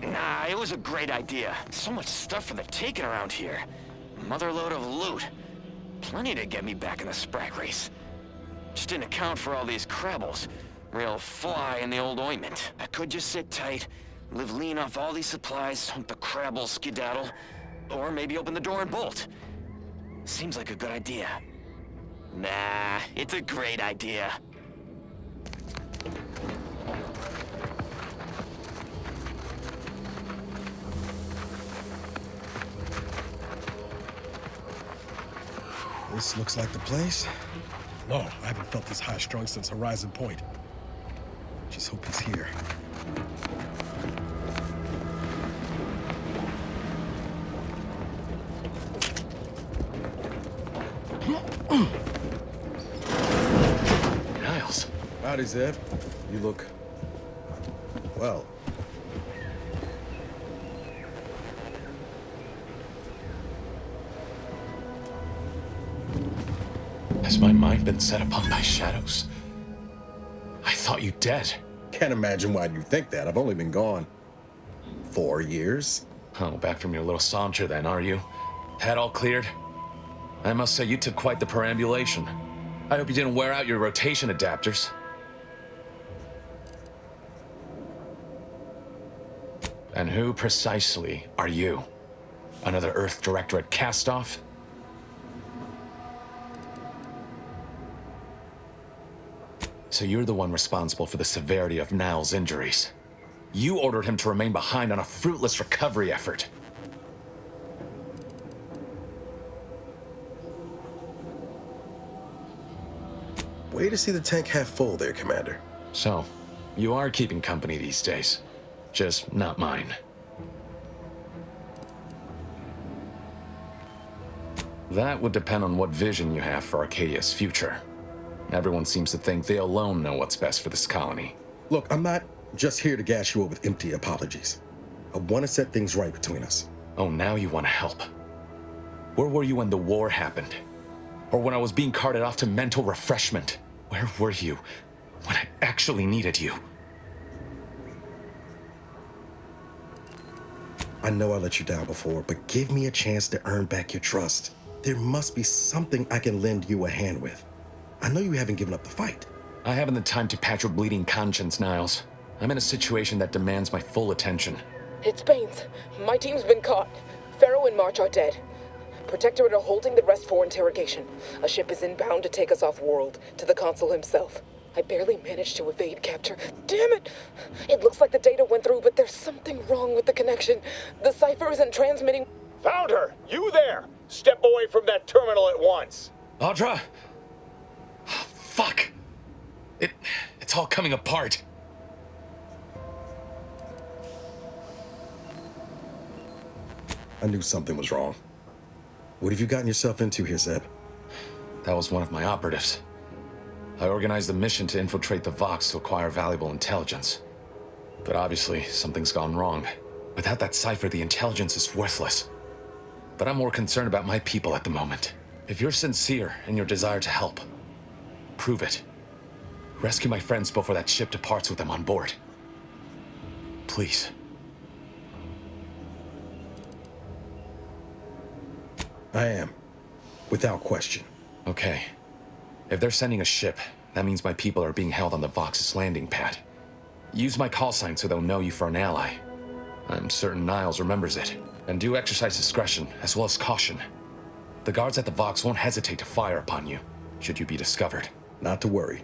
Nah, it was a great idea. So much stuff for the taking around here. Motherload of loot. Plenty to get me back in the sprag race. Just didn't account for all these crabbles. Real fly in the old ointment. I could just sit tight, live lean off all these supplies, hope the crabbles skedaddle, or maybe open the door and bolt. Seems like a good idea. Nah, it's a great idea. This looks like the place. No, I haven't felt this high-strung since Horizon Point. Just hope he's here. Niles. Howdy, Zeb. You look... well. Has my mind been set upon by shadows? I thought you dead. Can't imagine why you think that. I've only been gone 4 years. Oh, back from your little saunter then, are you? Head all cleared? I must say you took quite the perambulation. I hope you didn't wear out your rotation adapters. And who precisely are you? Another Earth Directorate cast-off? So you're the one responsible for the severity of Niles' injuries. You ordered him to remain behind on a fruitless recovery effort. Way to see the tank half full there, Commander. So, you are keeping company these days. Just not mine. That would depend on what vision you have for Arcadia's future. Everyone seems to think they alone know what's best for this colony. Look, I'm not just here to gas you up with empty apologies. I want to set things right between us. Oh, now you want to help. Where were you when the war happened? Or when I was being carted off to mental refreshment? Where were you when I actually needed you? I know I let you down before, but give me a chance to earn back your trust. There must be something I can lend you a hand with. I know you haven't given up the fight. I haven't the time to patch your bleeding conscience, Niles. I'm in a situation that demands my full attention. It's Baines. My team's been caught. Pharaoh and March are dead. Protectorate are holding the rest for interrogation. A ship is inbound to take us off-world, to the consul himself. I barely managed to evade capture. Damn it! It looks like the data went through, but there's something wrong with the connection. The cipher isn't transmitting. Found her! You there! Step away from that terminal at once! Audra! Fuck! It's all coming apart. I knew something was wrong. What have you gotten yourself into here, Zeb? That was one of my operatives. I organized a mission to infiltrate the Vox to acquire valuable intelligence. But obviously, something's gone wrong. Without that cipher, the intelligence is worthless. But I'm more concerned about my people at the moment. If you're sincere in your desire to help, prove it. Rescue my friends before that ship departs with them on board. Please. I am. Without question. Okay. If they're sending a ship, that means my people are being held on the Vox's landing pad. Use my call sign so they'll know you for an ally. I'm certain Niles remembers it. And do exercise discretion, as well as caution. The guards at the Vox won't hesitate to fire upon you, should you be discovered. Not to worry.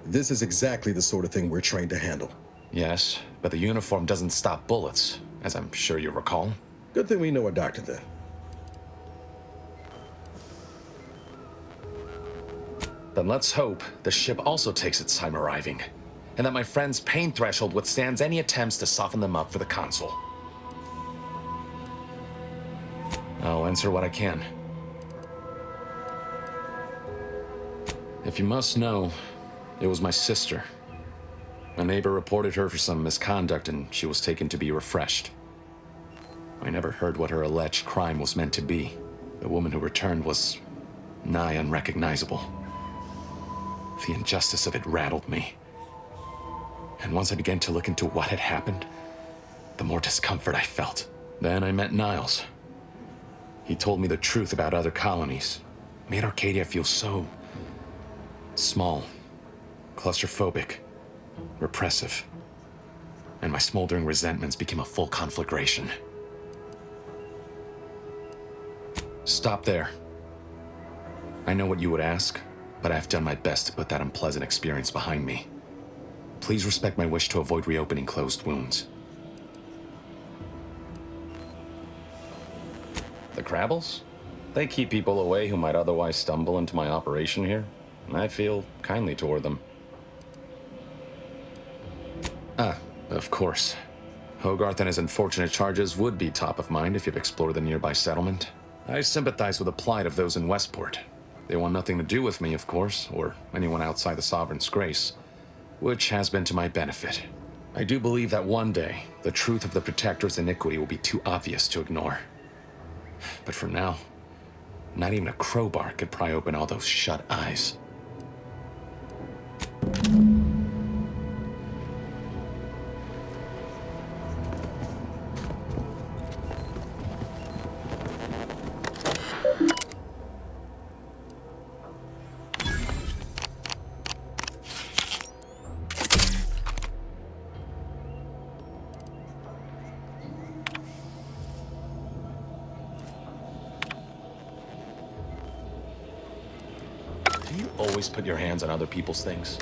This is exactly the sort of thing we're trained to handle. Yes, but the uniform doesn't stop bullets, as I'm sure you recall. Good thing we know a doctor then. Then let's hope the ship also takes its time arriving, and that my friend's pain threshold withstands any attempts to soften them up for the consul. I'll answer what I can. If you must know, it was my sister. A neighbor reported her for some misconduct and she was taken to be refreshed. I never heard what her alleged crime was meant to be. The woman who returned was nigh unrecognizable. The injustice of it rattled me. And once I began to look into what had happened, the more discomfort I felt. Then I met Niles. He told me the truth about other colonies. Made Arcadia feel so small, claustrophobic, repressive. And my smoldering resentments became a full conflagration. Stop there. I know what you would ask, but I've done my best to put that unpleasant experience behind me. Please respect my wish to avoid reopening closed wounds. The Crabbles? They keep people away who might otherwise stumble into my operation here, and I feel kindly toward them. Ah, of course. Hogarth and his unfortunate charges would be top of mind if you've explored the nearby settlement. I sympathize with the plight of those in Westport. They want nothing to do with me, of course, or anyone outside the Sovereign's grace, which has been to my benefit. I do believe that one day, the truth of the Protector's iniquity will be too obvious to ignore. But for now, not even a crowbar could pry open all those shut eyes. Do you always put your hands on other people's things?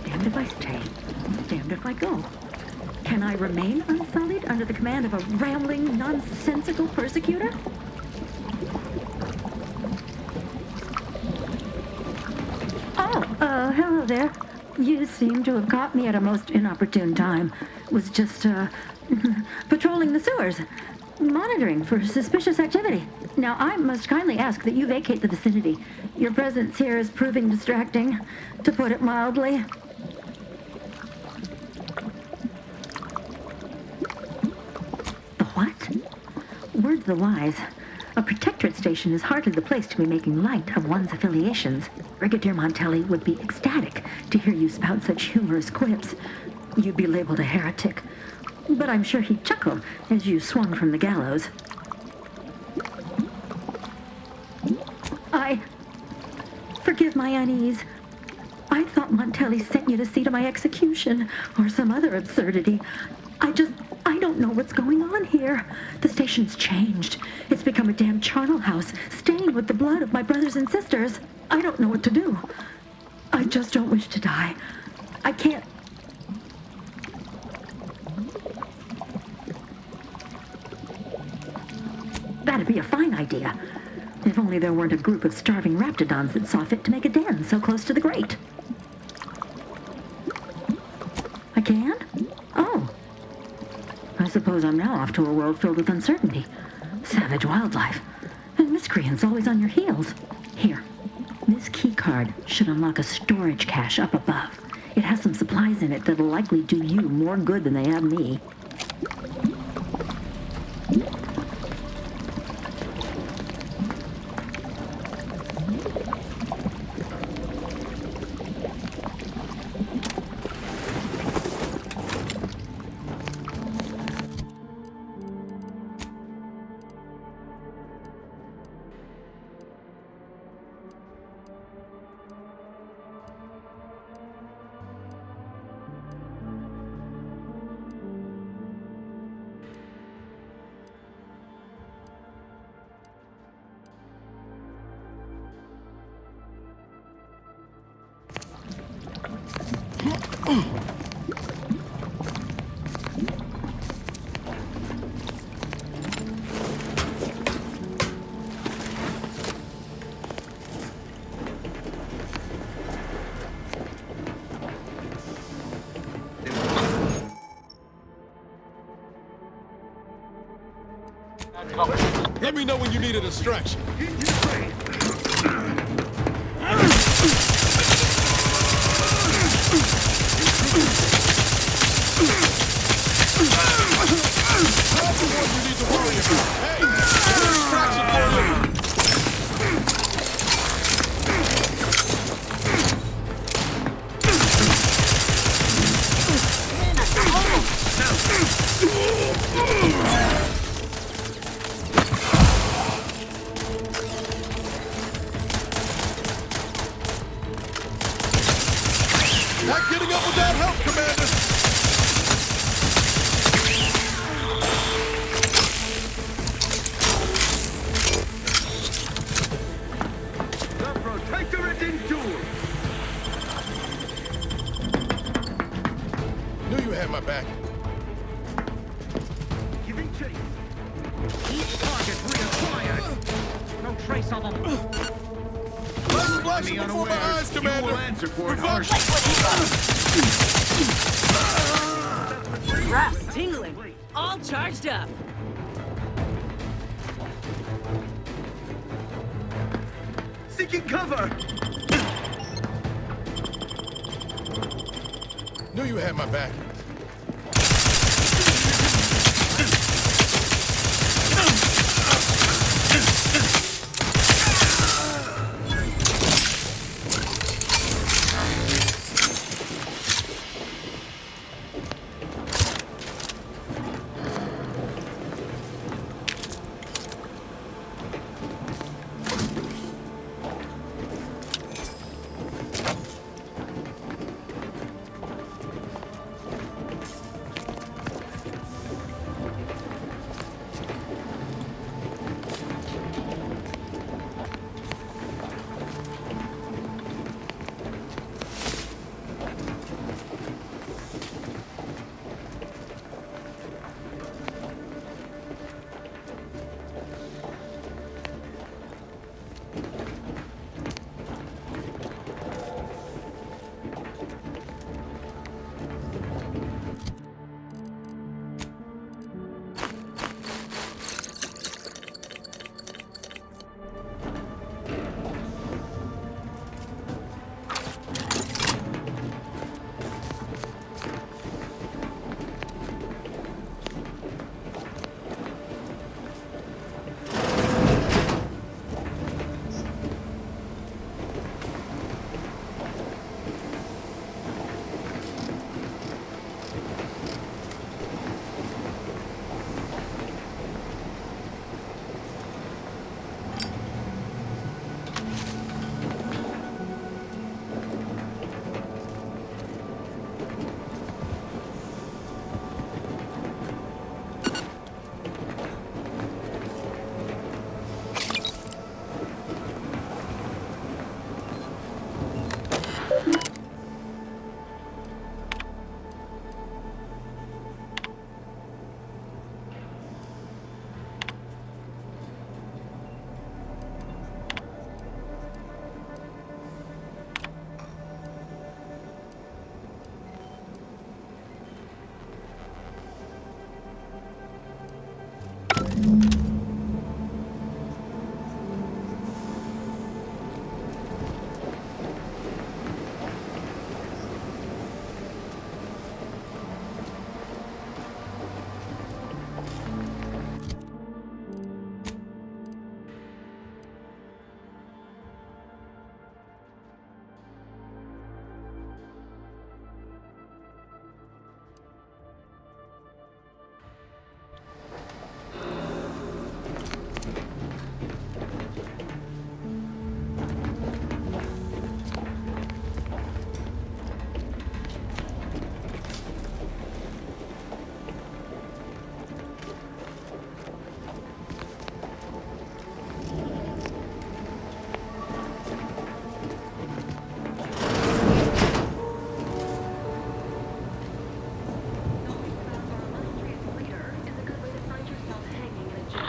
Damned if I stay, damned if I go. Can I remain unsullied under the command of a rambling, nonsensical persecutor? Oh, hello there. You seem to have caught me at a most inopportune time. Was just, patrolling the sewers, monitoring for suspicious activity. Now, I must kindly ask that you vacate the vicinity. Your presence here is proving distracting, to put it mildly. The what? Word to the wise. A protectorate station is hardly the place to be making light of one's affiliations. Brigadier Montelli would be ecstatic to hear you spout such humorous quips. You'd be labeled a heretic, but I'm sure he'd chuckle as you swung from the gallows. Forgive my unease. I thought Montelli sent you to see to my execution, or some other absurdity. I don't know what's going on here. The station's changed. It's become a damn charnel house, stained with the blood of my brothers and sisters. I don't know what to do. I just don't wish to die. I can't... That'd be a fine idea. If only there weren't a group of starving raptidons that saw fit to make a den so close to the grate. I can? Oh. I suppose I'm now off to a world filled with uncertainty. Savage wildlife. And miscreants always on your heels. Here. This key card should unlock a storage cache up above. It has some supplies in it that'll likely do you more good than they have me. Let me know when you need a distraction. Not getting up without help, Commander! The Protectorate endures! Knew you had my back. Giving chase. Each target reacquired. No trace of them. Flashing before my eyes, Commander! You will answer for it Wraps tingling. All charged up. Seeking cover! Knew you had my back.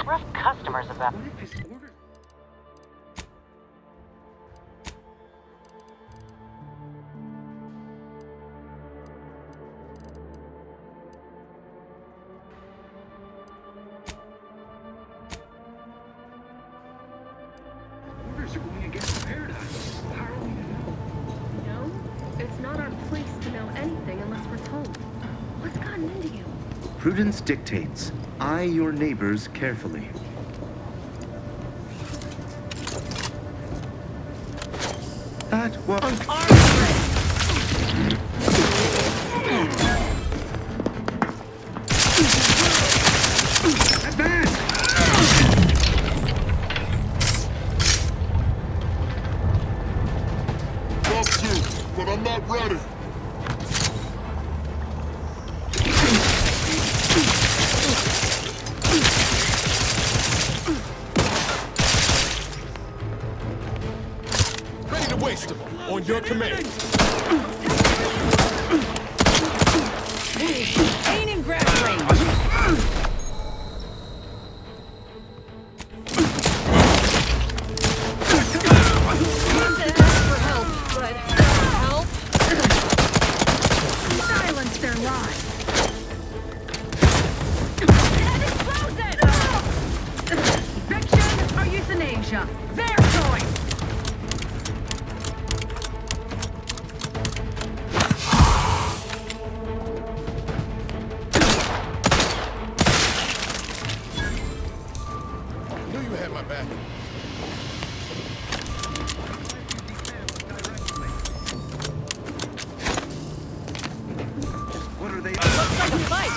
Rough customers about. Orders are going against paradise. How are we to know? No, it's not our place to know anything unless we're told. What's gotten into you? Prudence dictates, eye your neighbors carefully. That was... But I'm not ready. Ready to waste them. On your command. Ain't in grab range. Silence their lies. Eviction or euthanasia. Their choice. Knew you had my back. What are they? Looks like a fight.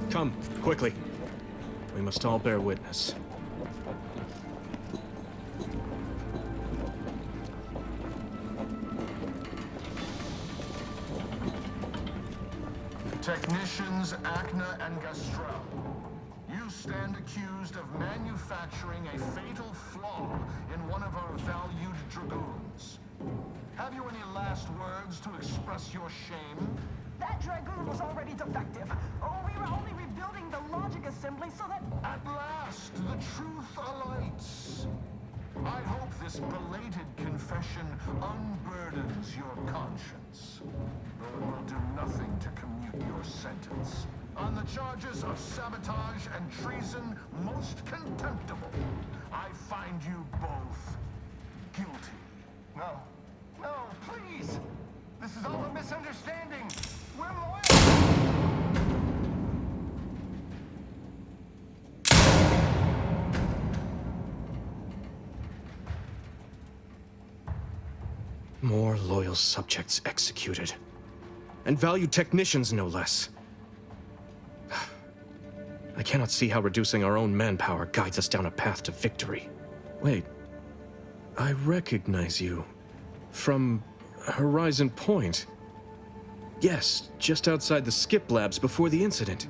Come, quickly. We must all bear witness. Technicians Acna and Gastrell, you stand accused of manufacturing a fatal flaw in one of our valued dragoons. Have you any last words to express your shame? That dragoon was already defective. Oh, we were only rebuilding the logic assembly so that... At last, the truth alights. I hope this belated confession unburdens your conscience, though it will do nothing to commute your sentence. On the charges of sabotage and treason, most contemptible, I find you both guilty. No. No, please! This is all a misunderstanding! We're loyal! More loyal subjects executed. And valued technicians, no less. I cannot see how reducing our own manpower guides us down a path to victory. Wait. I recognize you. From Horizon Point. Yes, just outside the skip labs before the incident.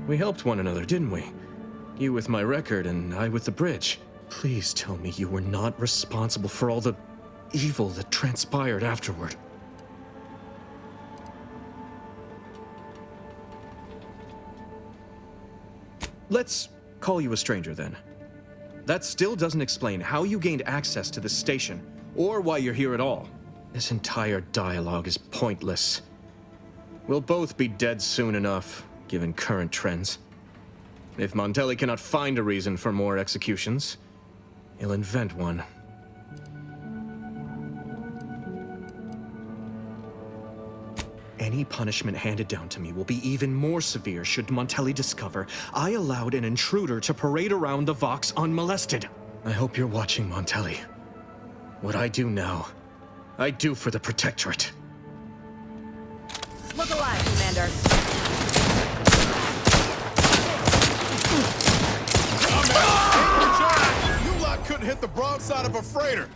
We helped one another, didn't we? You with my record and I with the bridge. Please tell me you were not responsible for all the evil that transpired afterward. Let's call you a stranger then. That still doesn't explain how you gained access to this station, or why you're here at all. This entire dialogue is pointless. We'll both be dead soon enough, given current trends. If Montelli cannot find a reason for more executions, he'll invent one. Any punishment handed down to me will be even more severe should Montelli discover I allowed an intruder to parade around the Vox unmolested. I hope you're watching, Montelli. What I do now, I do for the Protectorate. Look alive, Commander. You lot couldn't hit the broadside of a freighter.